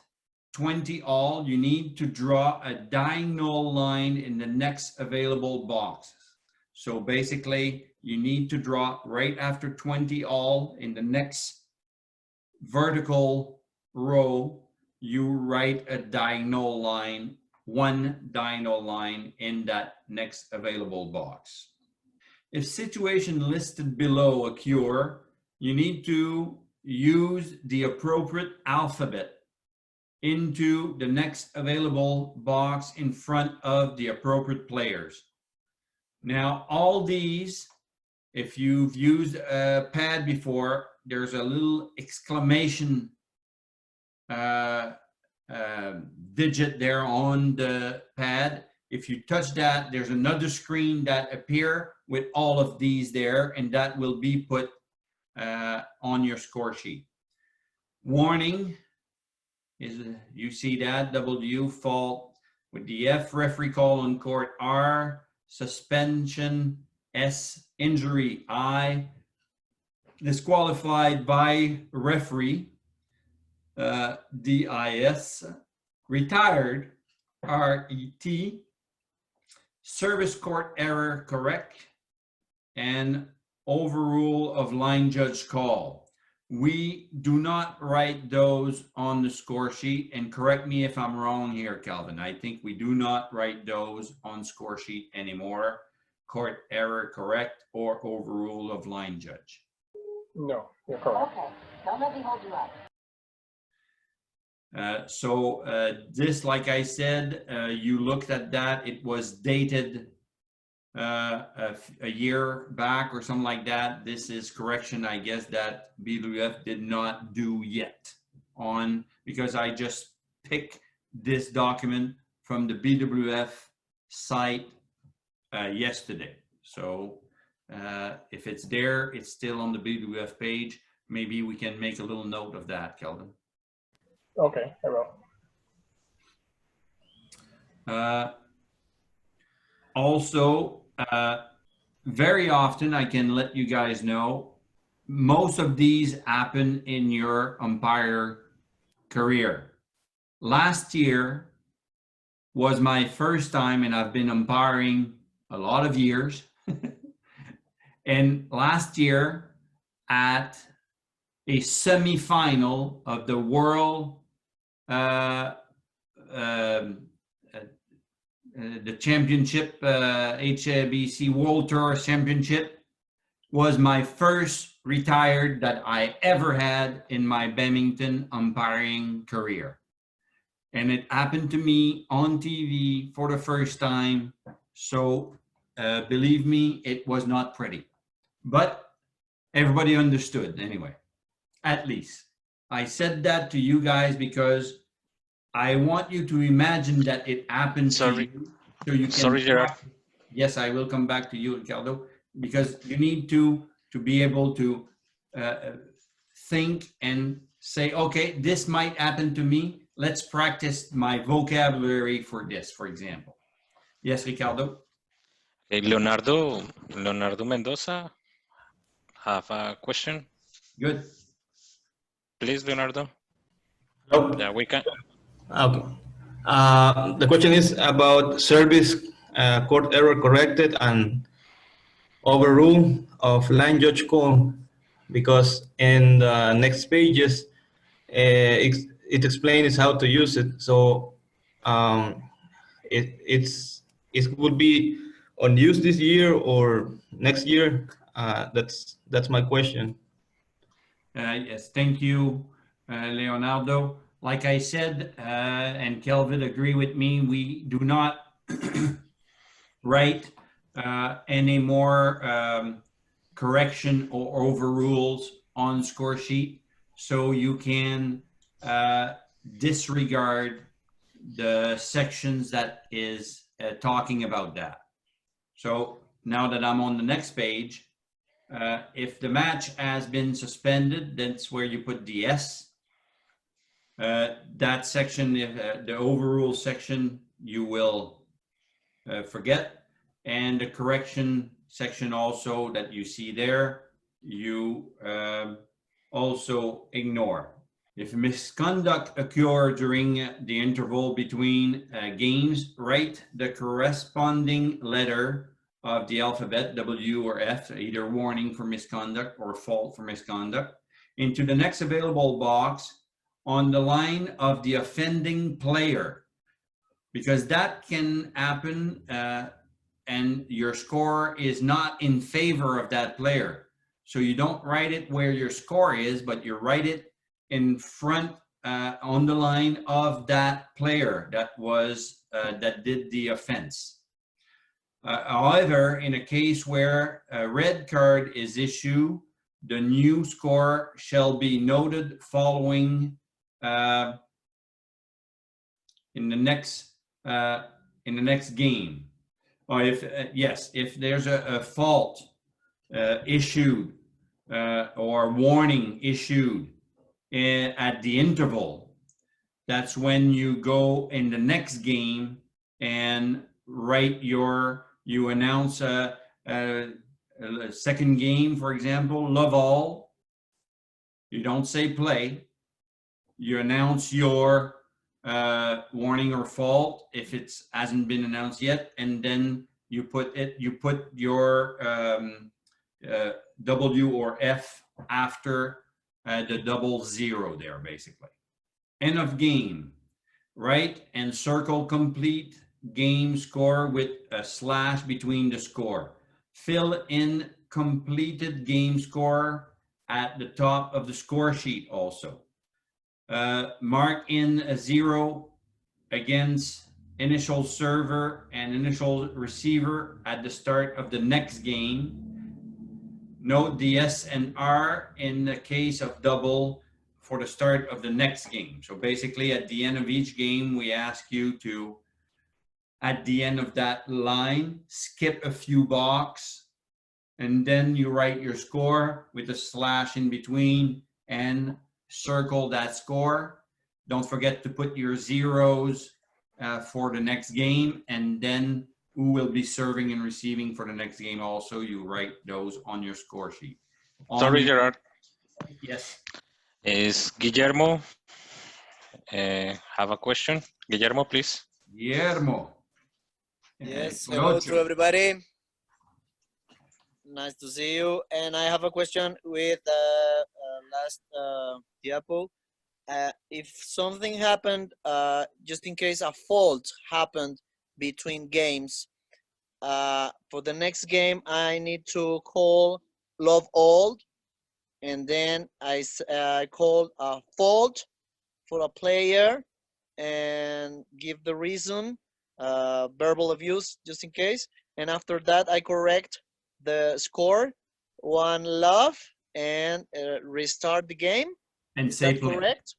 20 all, you need to draw a diagonal line in the next available box. So basically, you need to draw right after 20 all in the next vertical row. You write a diagonal line, one diagonal line in that next available box. If situation listed below occur, you need to use the appropriate alphabet into the next available box in front of the appropriate players. Now, all these, if you've used a pad before, there's a little exclamation digit there on the pad. If you touch that, there's another screen that appear with all of these there, and that will be put on your score sheet. Warning is, you see that, W, fault with the F, referee call on court, R, suspension, S, injury, I, disqualified by referee, DIS, retired, RET, service court error correct, and overrule of line judge call. we do not write those on the score sheet, and correct me if I'm wrong here, Calvin. I think we do not write those on score sheet anymore. Court error correct or overrule of line judge. No, you're correct. Okay, don't let me hold you up. This, like I said, you looked at that, it was dated a year back or something like that. This is correction, I guess, that BWF did not do yet on, because I just picked this document from the BWF site yesterday. So if it's there, it's still on the BWF page. Maybe we can make a little note of that, Kelvin. Okay, I will. Also, very often I can let you guys know, most of these happen in your umpire career. Last year was my first time, and I've been umpiring a lot of years. And last year at a semi-final of the World the championship, HBC World Tour Championship, was my first retired that I ever had in my badminton umpiring career. And it happened to me on TV for the first time. So believe me, it was not pretty. But everybody understood anyway, at least. I said that to you guys because I want you to imagine that it happened to you. So you can Sorry, Gerard. Yes, I will come back to you, Ricardo, because you need to be able to think and say, okay, this might happen to me. Let's practice my vocabulary for this, for example. Yes, Ricardo? Leonardo Mendoza have a question. Good. Please, Leonardo. Hello? Yeah, we can. Okay. The question is about service court error corrected and overrule of line judge call, because in the next pages it explains how to use it. So it would be on use this year or next year. That's my question. Yes, thank you, Leonardo. Like I said, and Kelvin agree with me, we do not write any more correction or overrules on score sheet. So you can disregard the sections that is talking about that. So now that I'm on the next page, if the match has been suspended, that's where you put the S. That section, the overrule section, you will forget. And the correction section also that you see there, you also ignore. If misconduct occur during the interval between games, write the corresponding letter of the alphabet, W or F, either warning for misconduct or fault for misconduct, into the next available box on the line of the offending player, because that can happen and your score is not in favor of that player. So you don't write it where your score is, but you write it in front on the line of that player that was that did the offense. However, in a case where a red card is issued, the new score shall be noted following in the next game. Or if if there's a fault issued or warning issued at the interval, that's when you go in the next game and write you announce a second game, for example, love all. You don't say play. You announce your warning or fault if it hasn't been announced yet, and then you put your W or F after the double zero there, basically. End of game, write and circle complete game score with a slash between the score. Fill in completed game score at the top of the score sheet also. Mark in a 0 against initial server and initial receiver at the start of the next game. Note the S and R in the case of double for the start of the next game. So basically at the end of each game, we ask you to, at the end of that line, skip a few boxes, and then you write your score with a slash in between and circle that score. Don't forget to put your zeros for the next game, and then who will be serving and receiving for the next game also. You write those on your score sheet. Sorry, Gerard. Yes. Is Guillermo have a question? Guillermo, please. Guillermo. Yes, hello to everybody. Nice to see you. And I have a question with last diapo. If something happened, just in case a fault happened between games, for the next game, I need to call love all, and then I call a fault for a player and give the reason, verbal abuse, just in case. And after that, I correct the score, one love, and restart the game. And Is say that play. correct?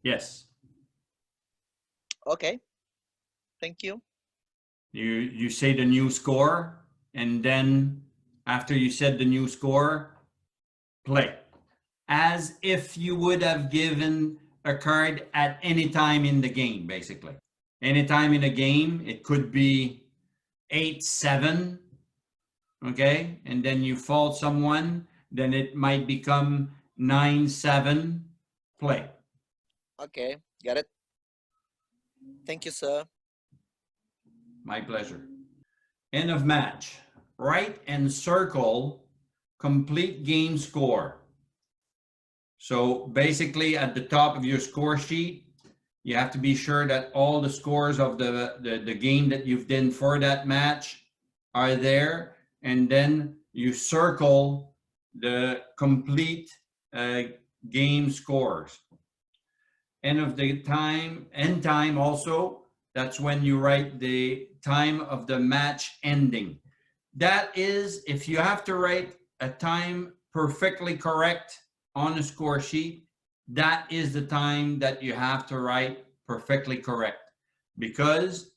Yes. Okay. Thank you. You say the new score, and then after you said the new score, play. As if you would have given a card at any time in the game, basically. Any time in a game, it could be 8-7, okay? And then you fault someone, then it might become 9-7, play. Okay, got it. Thank you, sir. My pleasure. End of match. Write and circle complete game score. So basically at the top of your score sheet, you have to be sure that all the scores of the game that you've done for that match are there. And then you circle the complete game scores. End of the time, end time also, that's when you write the time of the match ending. That is, if you have to write a time perfectly correct on a score sheet, that is the time that you have to write perfectly correct, because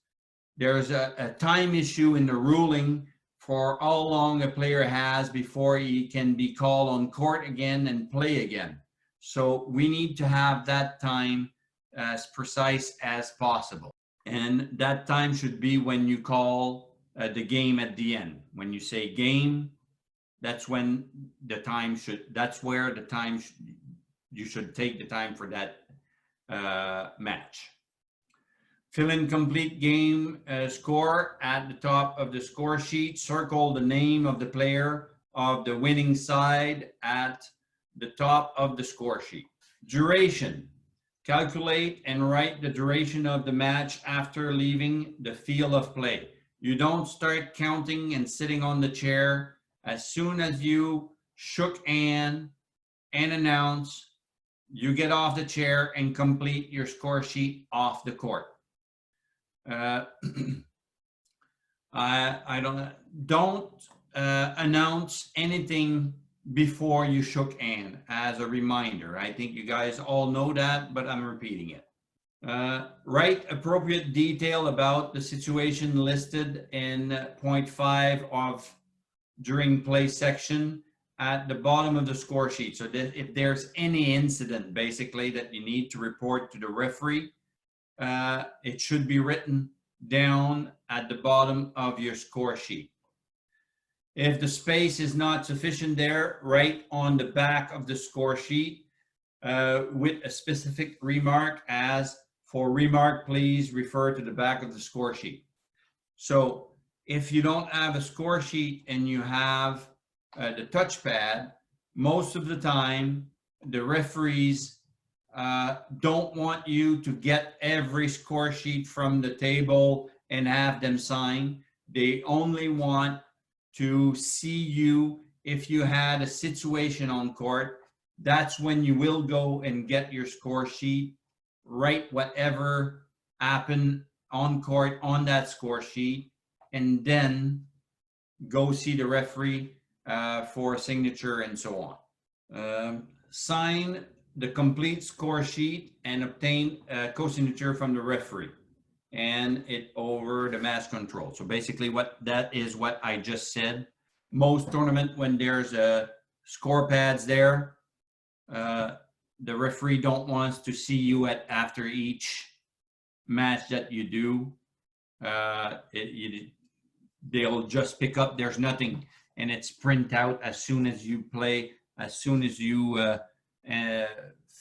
there's a time issue in the ruling for how long a player has before he can be called on court again and play again. So we need to have that time as precise as possible. And that time should be when you call the game at the end. When you say game, that's when the time should, that's where the time, you should take the time for that match. Fill in complete game score at the top of the score sheet. Circle the name of the player of the winning side at the top of the score sheet. Duration. Calculate and write the duration of the match after leaving the field of play. You don't start counting and sitting on the chair. As soon as you shook hand and announce, you get off the chair and complete your score sheet off the court. I don't announce anything before you shook hand, as a reminder. I think you guys all know that, but I'm repeating it. Write appropriate detail about the situation listed in point 5 of during play section at the bottom of the score sheet. So that if there's any incident basically that you need to report to the referee, it should be written down at the bottom of your score sheet. If the space is not sufficient there, write on the back of the score sheet with a specific remark as, for remark, please refer to the back of the score sheet. So if you don't have a score sheet and you have the touchpad, most of the time the referees don't want you to get every score sheet from the table and have them sign. They only want to see you if you had a situation on court. That's when you will go and get your score sheet, write whatever happened on court on that score sheet, and then go see the referee for a signature and so on. Sign the complete score sheet and obtain a co-signature from the referee and it over the match control. So basically what that is what I just said. Most tournament when there's a score pads there, the referee don't want to see you after each match that you do. They'll just pick up, there's nothing, and it's print out as soon as you play, as soon as you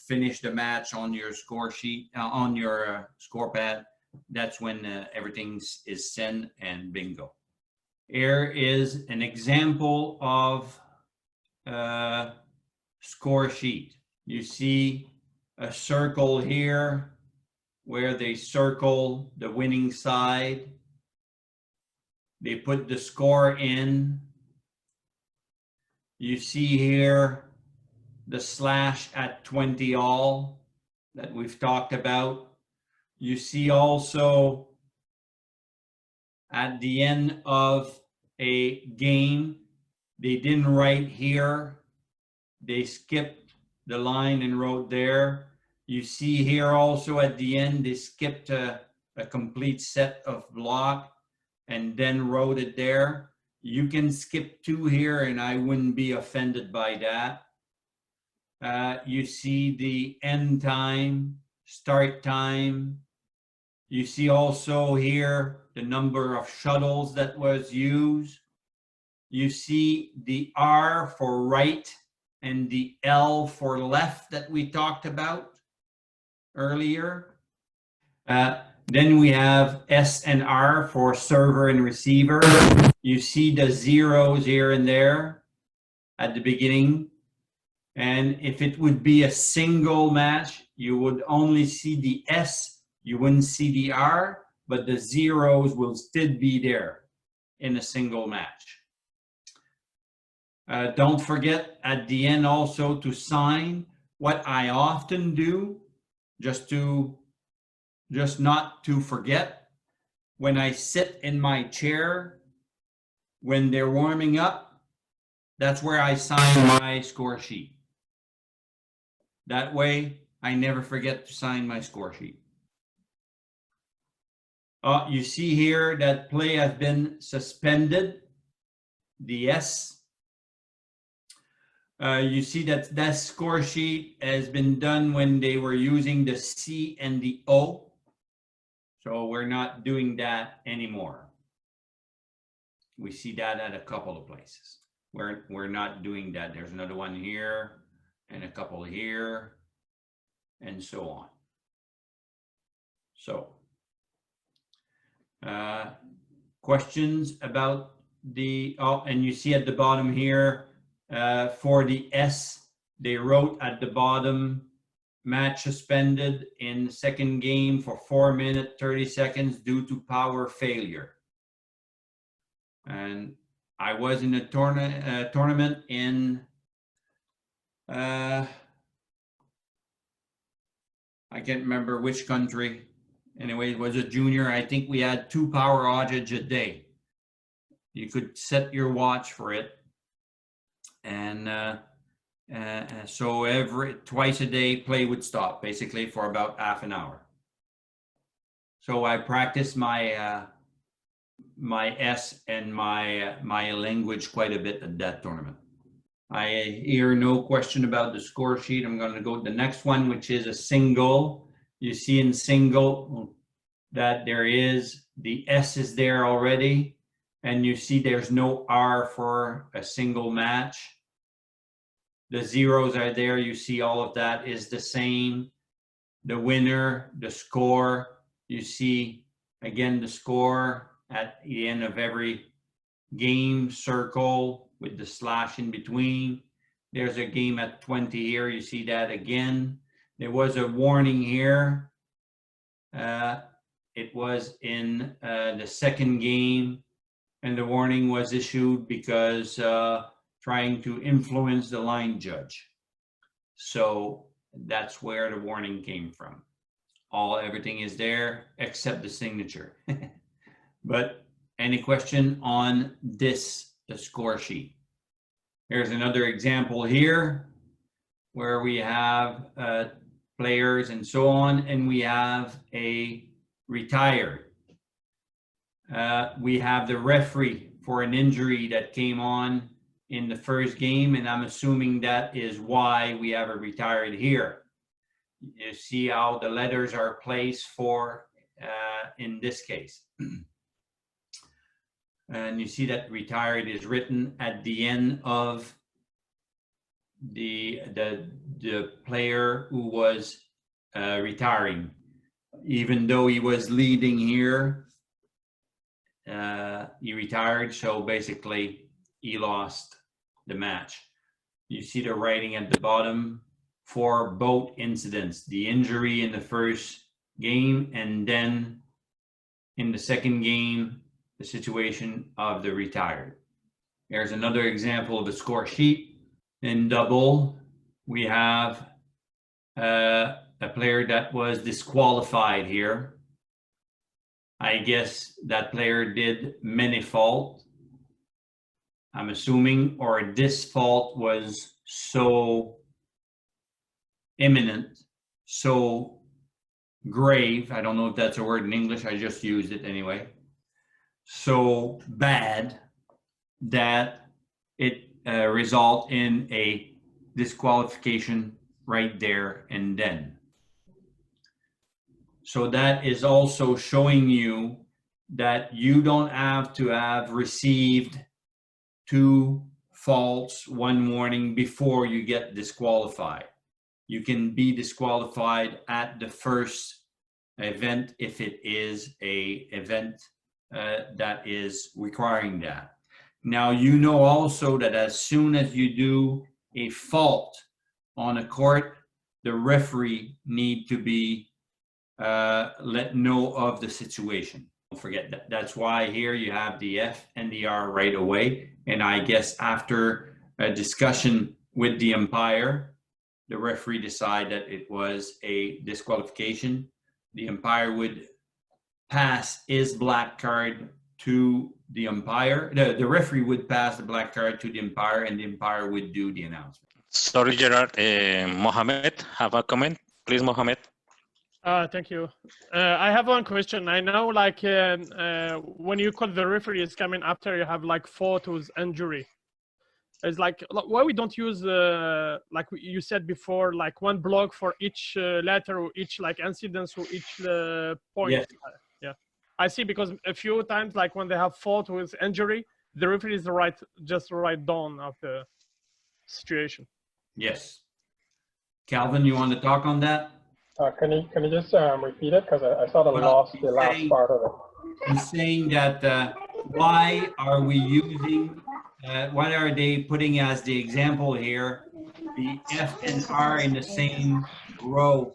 finish the match on your score sheet, on your score pad. That's when everything is sent and bingo. Here is an example of score sheet. You see a circle here where they circle the winning side. They put the score in. You see here the slash at 20 all that we've talked about. You see also at the end of a game, they didn't write here. They skipped the line and wrote there. You see here also at the end, they skipped a complete set of block and then wrote it there. You can skip 2 here and I wouldn't be offended by that. You see the end time, start time. You see also here the number of shuttles that was used. You see the R for right and the L for left that we talked about earlier. Then we have S and R for server and receiver. You see the zeros here and there at the beginning. And if it would be a single match, you would only see the S, you wouldn't see the R, but the zeros will still be there in a single match. Don't forget at the end also to sign. What I often do, just not to forget, when I sit in my chair, when they're warming up, that's where I sign my score sheet. That way, I never forget to sign my score sheet. You see here that play has been suspended, the S. You see that that score sheet has been done when they were using the C and the O. So we're not doing that anymore. We see that at a couple of places. We're not doing that. There's another one here and a couple here and so on. So questions about the, oh, and you see at the bottom here, for the S, they wrote at the bottom, match suspended in second game for 4 minutes, 30 seconds due to power failure. And I was in a tournament in, I can't remember which country. Anyway, it was a junior. I think we had 2 power outages a day. You could set your watch for it. And so twice a day play would stop basically for about half an hour. So I practiced my my S and my language quite a bit at that tournament. I hear no question about the score sheet. I'm going to go to the next one, which is a single. You see in single that there is the S is there already, and you see there's no R for a single match. The zeros are there. You see all of that is the same. The winner, the score, you see again the score at the end of every game, circle with the slash in between. There's a game at 20 here. You see that again. There was a warning here. It was in the second game, and the warning was issued because trying to influence the line judge. So that's where the warning came from. Everything is there except the signature. But any question on this, the score sheet? Here's another example here where we have players and so on, and we have a retired. We have the referee for an injury that came on in the first game, and I'm assuming that is why we have a retired here. You see how the letters are placed for in this case. And you see that retired is written at the end of the player who was retiring. Even though he was leading here, he retired, so basically he lost the match. You see the writing at the bottom for both incidents, the injury in the first game and then in the second game, the situation of the retired. There's another example of the score sheet. In double, we have a player that was disqualified here. I guess that player did many fault, I'm assuming, or this fault was so imminent, so grave, I don't know if that's a word in English, I just used it anyway, so bad that it result in a disqualification right there and then. So that is also showing you that you don't have to have received 2 faults one warning before you get disqualified. You can be disqualified at the first event if it is a event that is requiring that. Now, you know also that as soon as you do a fault on a court, the referee need to be let know of the situation. Don't forget that. That's why here you have the F and the R right away. And I guess after a discussion with the umpire, the referee decided that it was a disqualification. The umpire would pass his black card to the umpire. The referee would pass the black card to the umpire, and the umpire would do the announcement. Sorry, Gerard. Mohamed, have a comment? Please, Mohamed. Thank you. I have one question. I know, like, when you call the referee is coming after you have like fault with injury. It's like, why we don't use, like you said before, like one block for each letter or each like incidence or each point. Yes. Yeah, I see, because a few times, like when they have fault with injury, the referee is just write down of the situation. Yes. Calvin, you want to talk on that? Can you just repeat it? Because I sort of lost the last part of it. I'm saying that why are we using, what are they putting as the example here, the F and R in the same row?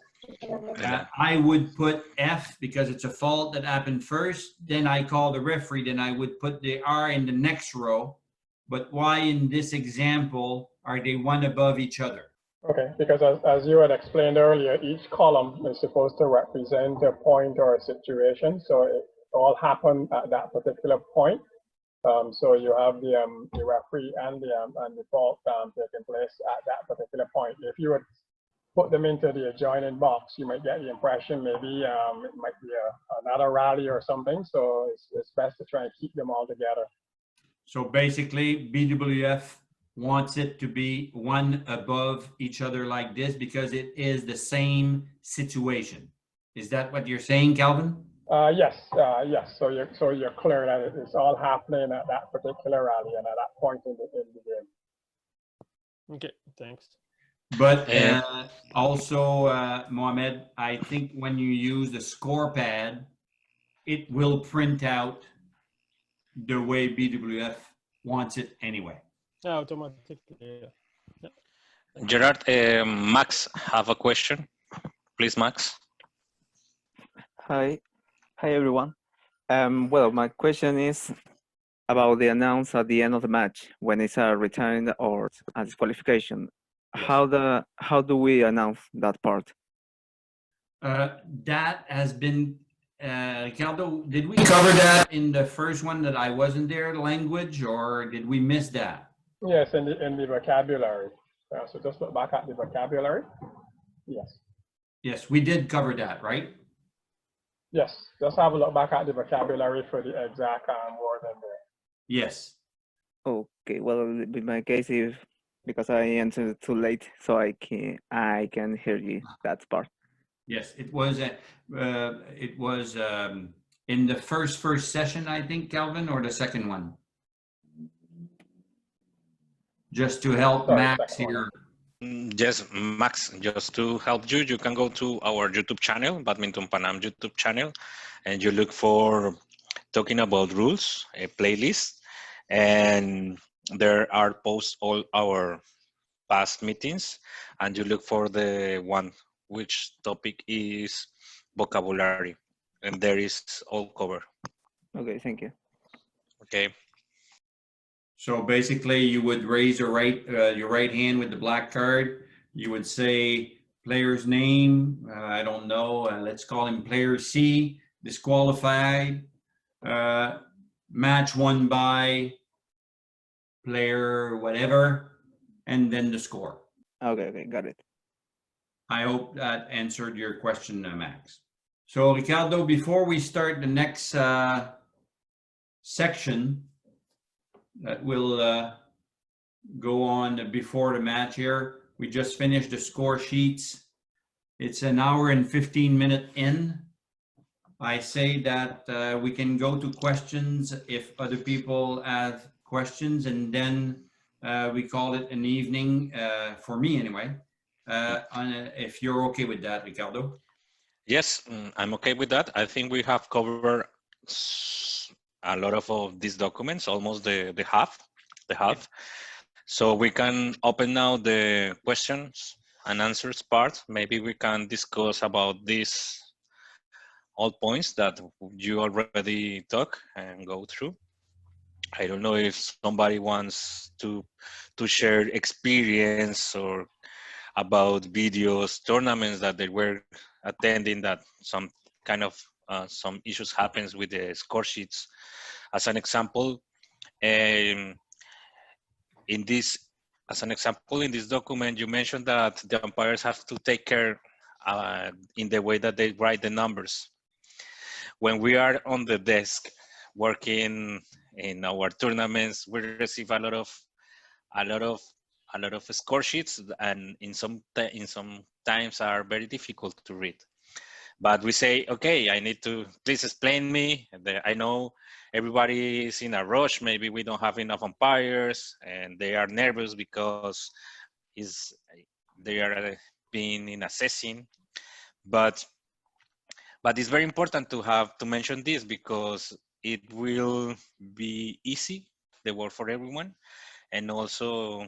I would put F because it's a fault that happened first, then I call the referee, then I would put the R in the next row. But why in this example are they one above each other? Okay, because as you had explained earlier, each column is supposed to represent a point or a situation. So it all happened at that particular point. So you have the referee and the fault taking place at that particular point. If you would put them into the adjoining box, you might get the impression maybe it might be another rally or something. So it's best to try and keep them all together. So basically, BWF wants it to be one above each other like this because it is the same situation. Is that what you're saying, Calvin? Yes. So you're clear that it's all happening at that particular rally and at that point in the game. Okay, thanks. But also, Mohamed, I think when you use the score pad, it will print out the way BWF wants it anyway. Yeah, automatically. Yeah. Gerard, Max have a question. Please, Max. Hi, hi everyone. Well, my question is about the announce at the end of the match when it's a return or a disqualification. Yes. How do we announce that part? That has been, Ricardo, did we cover that in the first one that I wasn't there, language, or did we miss that? Yes, in the vocabulary. So just look back at the vocabulary. Yes. Yes, we did cover that, right? Yes. Just have a look back at the vocabulary for the exact word in there. Yes. Okay, well, in my case, if because I entered too late, so I can hear you that part. Yes, it was in the first session, I think, Calvin, or the second one. Just to help Sorry, Max second one. here. Yes, Max, just to help you, you can go to our YouTube channel, Badminton Panam YouTube channel, and you look for Talking About Rules, a playlist, and there are posts all our past meetings, and you look for the one which topic is vocabulary, and there is all covered. Okay, thank you. Okay. So basically, you would raise your right hand with the black card. You would say player's name. I don't know. Let's call him player C. Disqualified. Match won by player whatever, and then the score. Okay, got it. I hope that answered your question, Max. So Ricardo, before we start the next section that will go on before the match here, we just finished the score sheets. It's an hour and 15-minute in. I say that we can go to questions if other people have questions, and then we call it an evening, for me anyway, if you're okay with that, Ricardo. Yes, I'm okay with that. I think we have covered a lot of these documents, almost the half. So we can open now the questions and answers part. Maybe we can discuss about these all points that you already talk and go through. I don't know if somebody wants to share experience or about videos, tournaments that they were attending that some kind of some issues happens with the score sheets. As an example, in this document, you mentioned that the umpires have to take care in the way that they write the numbers. When we are on the desk working in our tournaments, we receive a lot of score sheets, and in some times are very difficult to read. But we say, okay, I need to, please explain me. I know everybody is in a rush. Maybe we don't have enough umpires, and they are nervous because they are being in assessing. But it's very important to mention this because it will be easy, the work for everyone, and also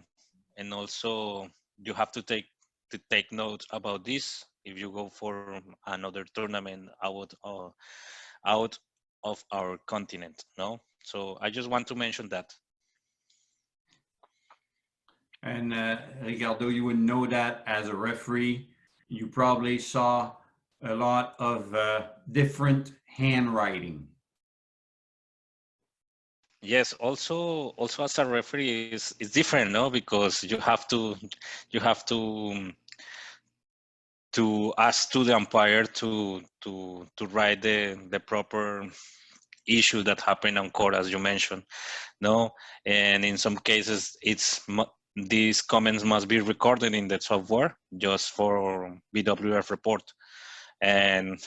you have to take notes about this if you go for another tournament out of our continent. No, so I just want to mention that. And Ricardo, you would know that as a referee, you probably saw a lot of different handwriting. Yes, also as a referee is different, no? Because you have to ask to the umpire to write the proper issue that happened on court, as you mentioned, no? And in some cases, these comments must be recorded in the software just for BWF report. And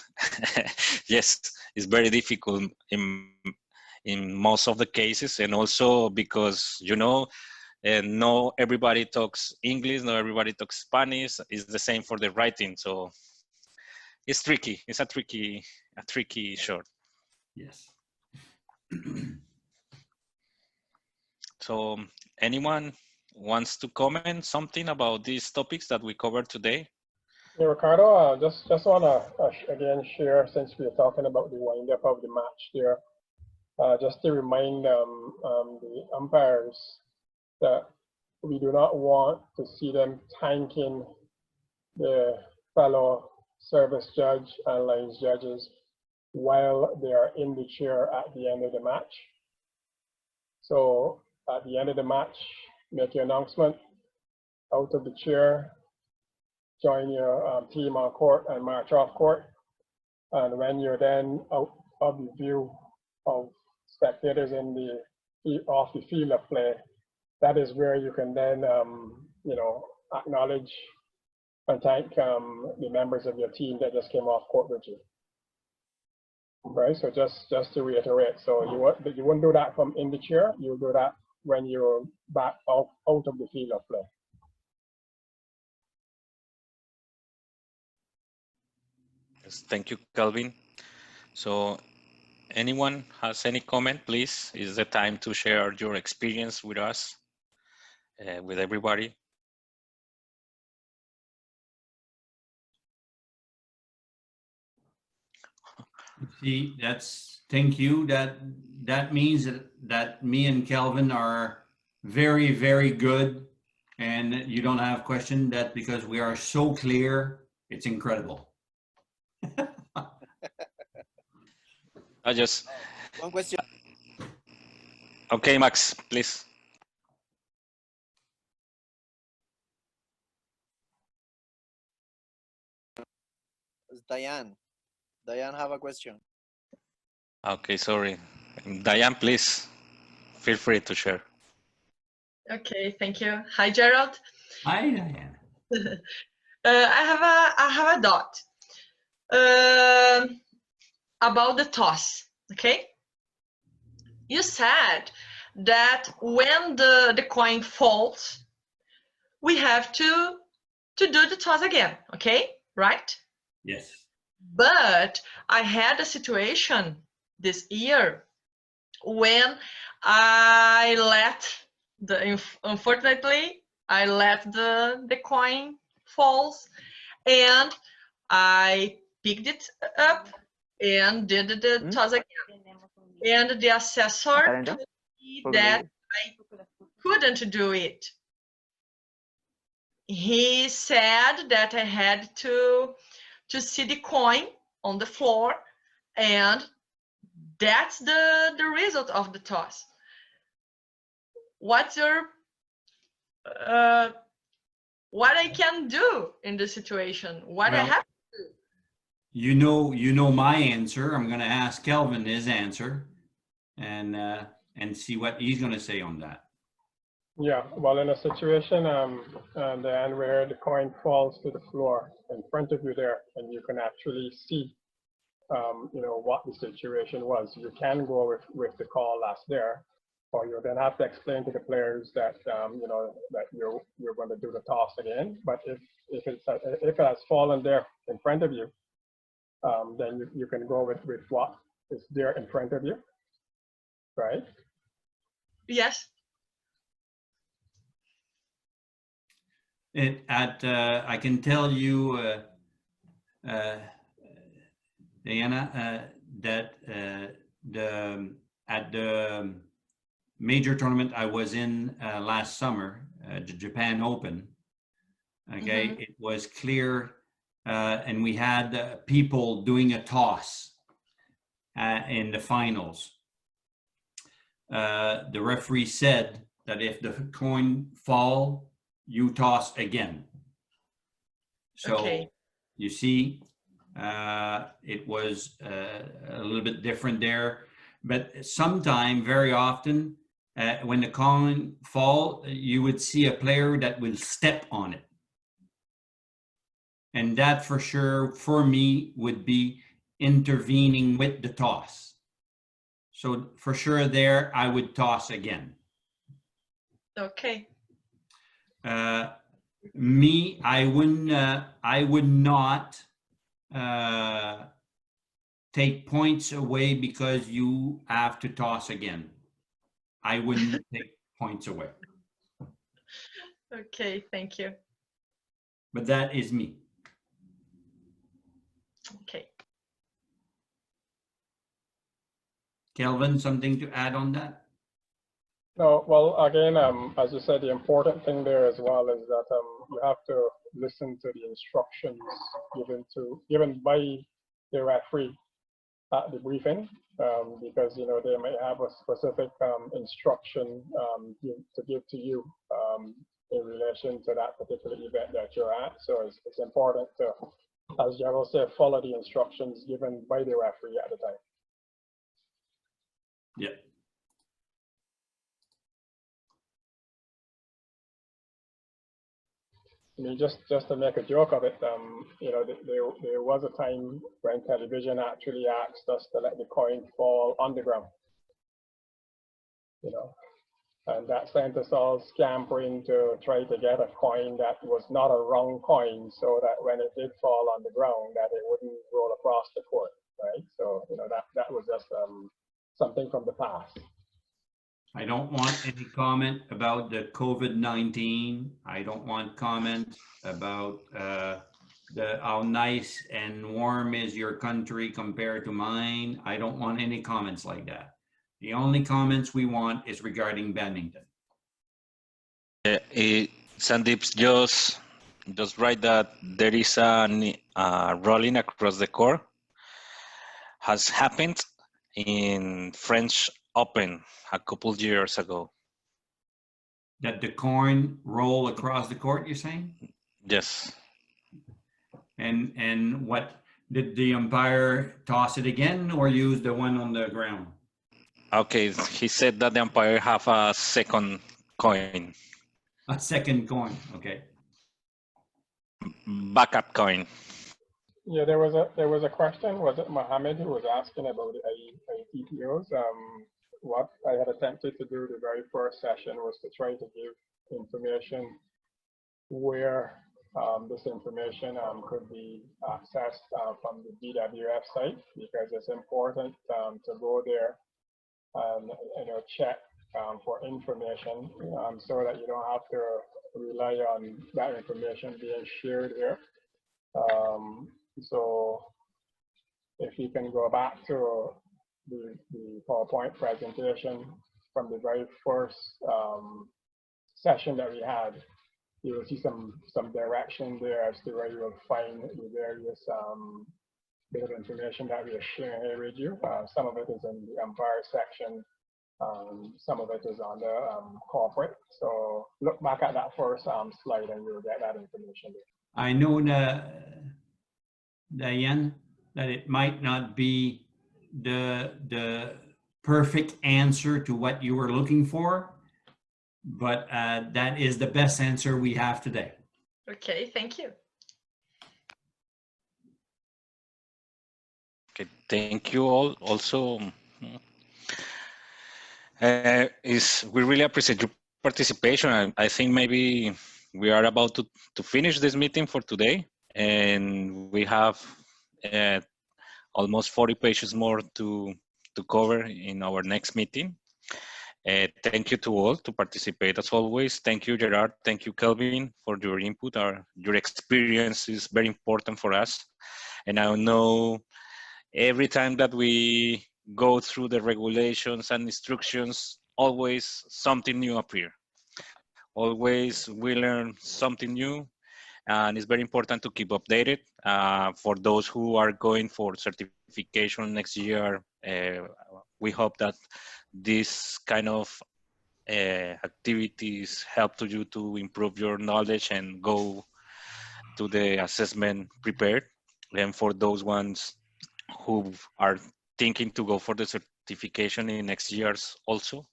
yes, it's very difficult in most of the cases, and also because and not everybody talks English, not everybody talks Spanish. It's the same for the writing, so it's tricky. It's a tricky short. Yes. So anyone wants to comment something about these topics that we covered today? Yeah, Ricardo, just want to again share, since we're talking about the wind up of the match there, just to remind the umpires that we do not want to see them thanking the fellow service judge and lines judges while they are in the chair at the end of the match. So at the end of the match, make your announcement out of the chair, join your team on court and march off court. And when you're then out of the view of spectators in the off the field of play, that is where you can then acknowledge and thank the members of your team that just came off court with you. Right. So just to reiterate, so you wouldn't do that from in the chair. You'll do that when you're back out of the field of play. Yes, thank you, Calvin. So anyone has any comment, please, is the time to share your experience with us, with everybody. See, thank you. That means that me and Kelvin are very, very good, and you don't have question that because we are so clear, it's incredible. I just, One question. okay, Max, please. It's Diane. Diane have a question. Okay, sorry. Diane, please, feel free to share. Okay, thank you. Hi, Gerald. Hi, Diane. I have a doubt about the toss. Okay, you said that when the coin falls, we have to do the toss again. Okay, right? Yes. But I had a situation this year when unfortunately, I let the coin falls, and I picked it up and did the toss again. And the assessor told me that I couldn't do it. He said that I had to see the coin on the floor, and that's the result of the toss. What's your what I can do in this situation? What I have to do? You know my answer. I'm going to ask Kelvin his answer, and see what he's going to say on that. Yeah, well, in a situation, Dan, where the coin falls to the floor in front of you there, and you can actually see, what the situation was. You can go with the call that's there, or you then have to explain to the players that, that you're going to do the toss again. But if it has fallen there in front of you, then you can go with what is there in front of you, right? Yes. I can tell you, Diana, that at the major tournament I was in last summer, the Japan Open, okay, it was clear, and we had people doing a toss in the finals. The referee said that if the coin fall, you toss again. So okay. You see, it was a little bit different there, but sometime, very often, when the coin fall, you would see a player that will step on it. And that for sure, for me, would be intervening with the toss. So for sure there, I would toss again. Okay. Me, I would not take points away because you have to toss again. I wouldn't take points away. Okay, thank you. But that is me. Okay. Kelvin, something to add on that? No, well, again, as you said, the important thing there as well is that you have to listen to the instructions given by the referee at the briefing, because they may have a specific instruction to give to you in relation to that particular event that you're at. So it's important to, as Gerald said, follow the instructions given by the referee at the time. Yeah. I mean, just to make a joke of it, there was a time when television actually asked us to let the coin fall on the ground, and that sent us all scampering to try to get a coin that was not a wrong coin, so that when it did fall on the ground, that it wouldn't roll across the court, right? So that was just something from the past. I don't want any comment about the COVID-19. I don't want comment about how nice and warm is your country compared to mine. I don't want any comments like that. The only comments we want is regarding badminton. Sandeep, just write that there is a rolling across the court has happened in French Open a couple years ago. That the coin roll across the court, you're saying? Yes. And what did the umpire toss it again or use the one on the ground? Okay, he said that the umpire have a second coin. A second coin, okay. Backup coin. Yeah, there was a question. Was it Mohammed who was asking about the TPOs? What I had attempted to do the very first session was to try to give information where this information could be accessed from the BWF site, because it's important to go there and check for information so that you don't have to rely on that information being shared here. So if you can go back to the PowerPoint presentation from the very first session that we had, you will see some direction there as to where you will find the various bit of information that we are sharing here with you. Some of it is in the Umpire section. Some of it is on the corporate. So look back at that first slide and you'll get that information there. I know, Diane, that it might not be the perfect answer to what you were looking for, but that is the best answer we have today. Okay, thank you. Okay, thank you all. Also, we really appreciate your participation. I think maybe we are about to finish this meeting for today, and we have almost 40 pages more to cover in our next meeting. Thank you to all to participate as always. Thank you, Gerard. Thank you, Kelvin, for your input. Your experience is very important for us. And I know every time that we go through the regulations and instructions, always something new appears. Always we learn something new, and it's very important to keep updated. For those who are going for certification next year, we hope that this kind of activities help to you to improve your knowledge and go to the assessment prepared. And for those ones who are thinking to go for the certification in next years also.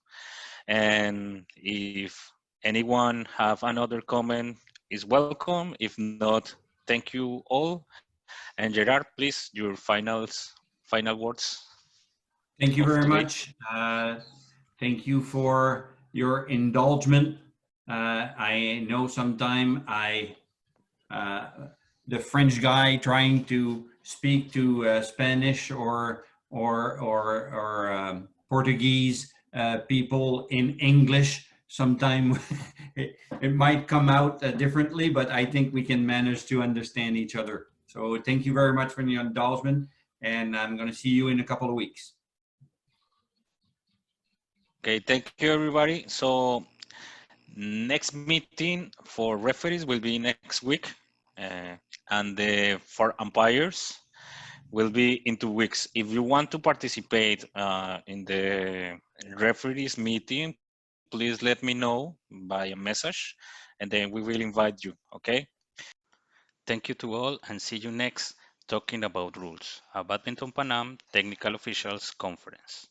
And if anyone have another comment, is welcome. If not, thank you all. And Gerard, please, your final words. Thank you very much. Thank you for your indulgence. I know sometime the French guy trying to speak to Spanish or Portuguese people in English. sometime it might come out differently, but I think we can manage to understand each other. So thank you very much for the indulgence, and I'm going to see you in a couple of weeks. Okay, thank you everybody. So next meeting for referees will be next week, and for umpires will be in 2 weeks. If you want to participate in the referees meeting, please let me know by a message, and then we will invite you, okay? Thank you to all, and see you next Talking About Rules, a Badminton Panam Technical Officials Conference.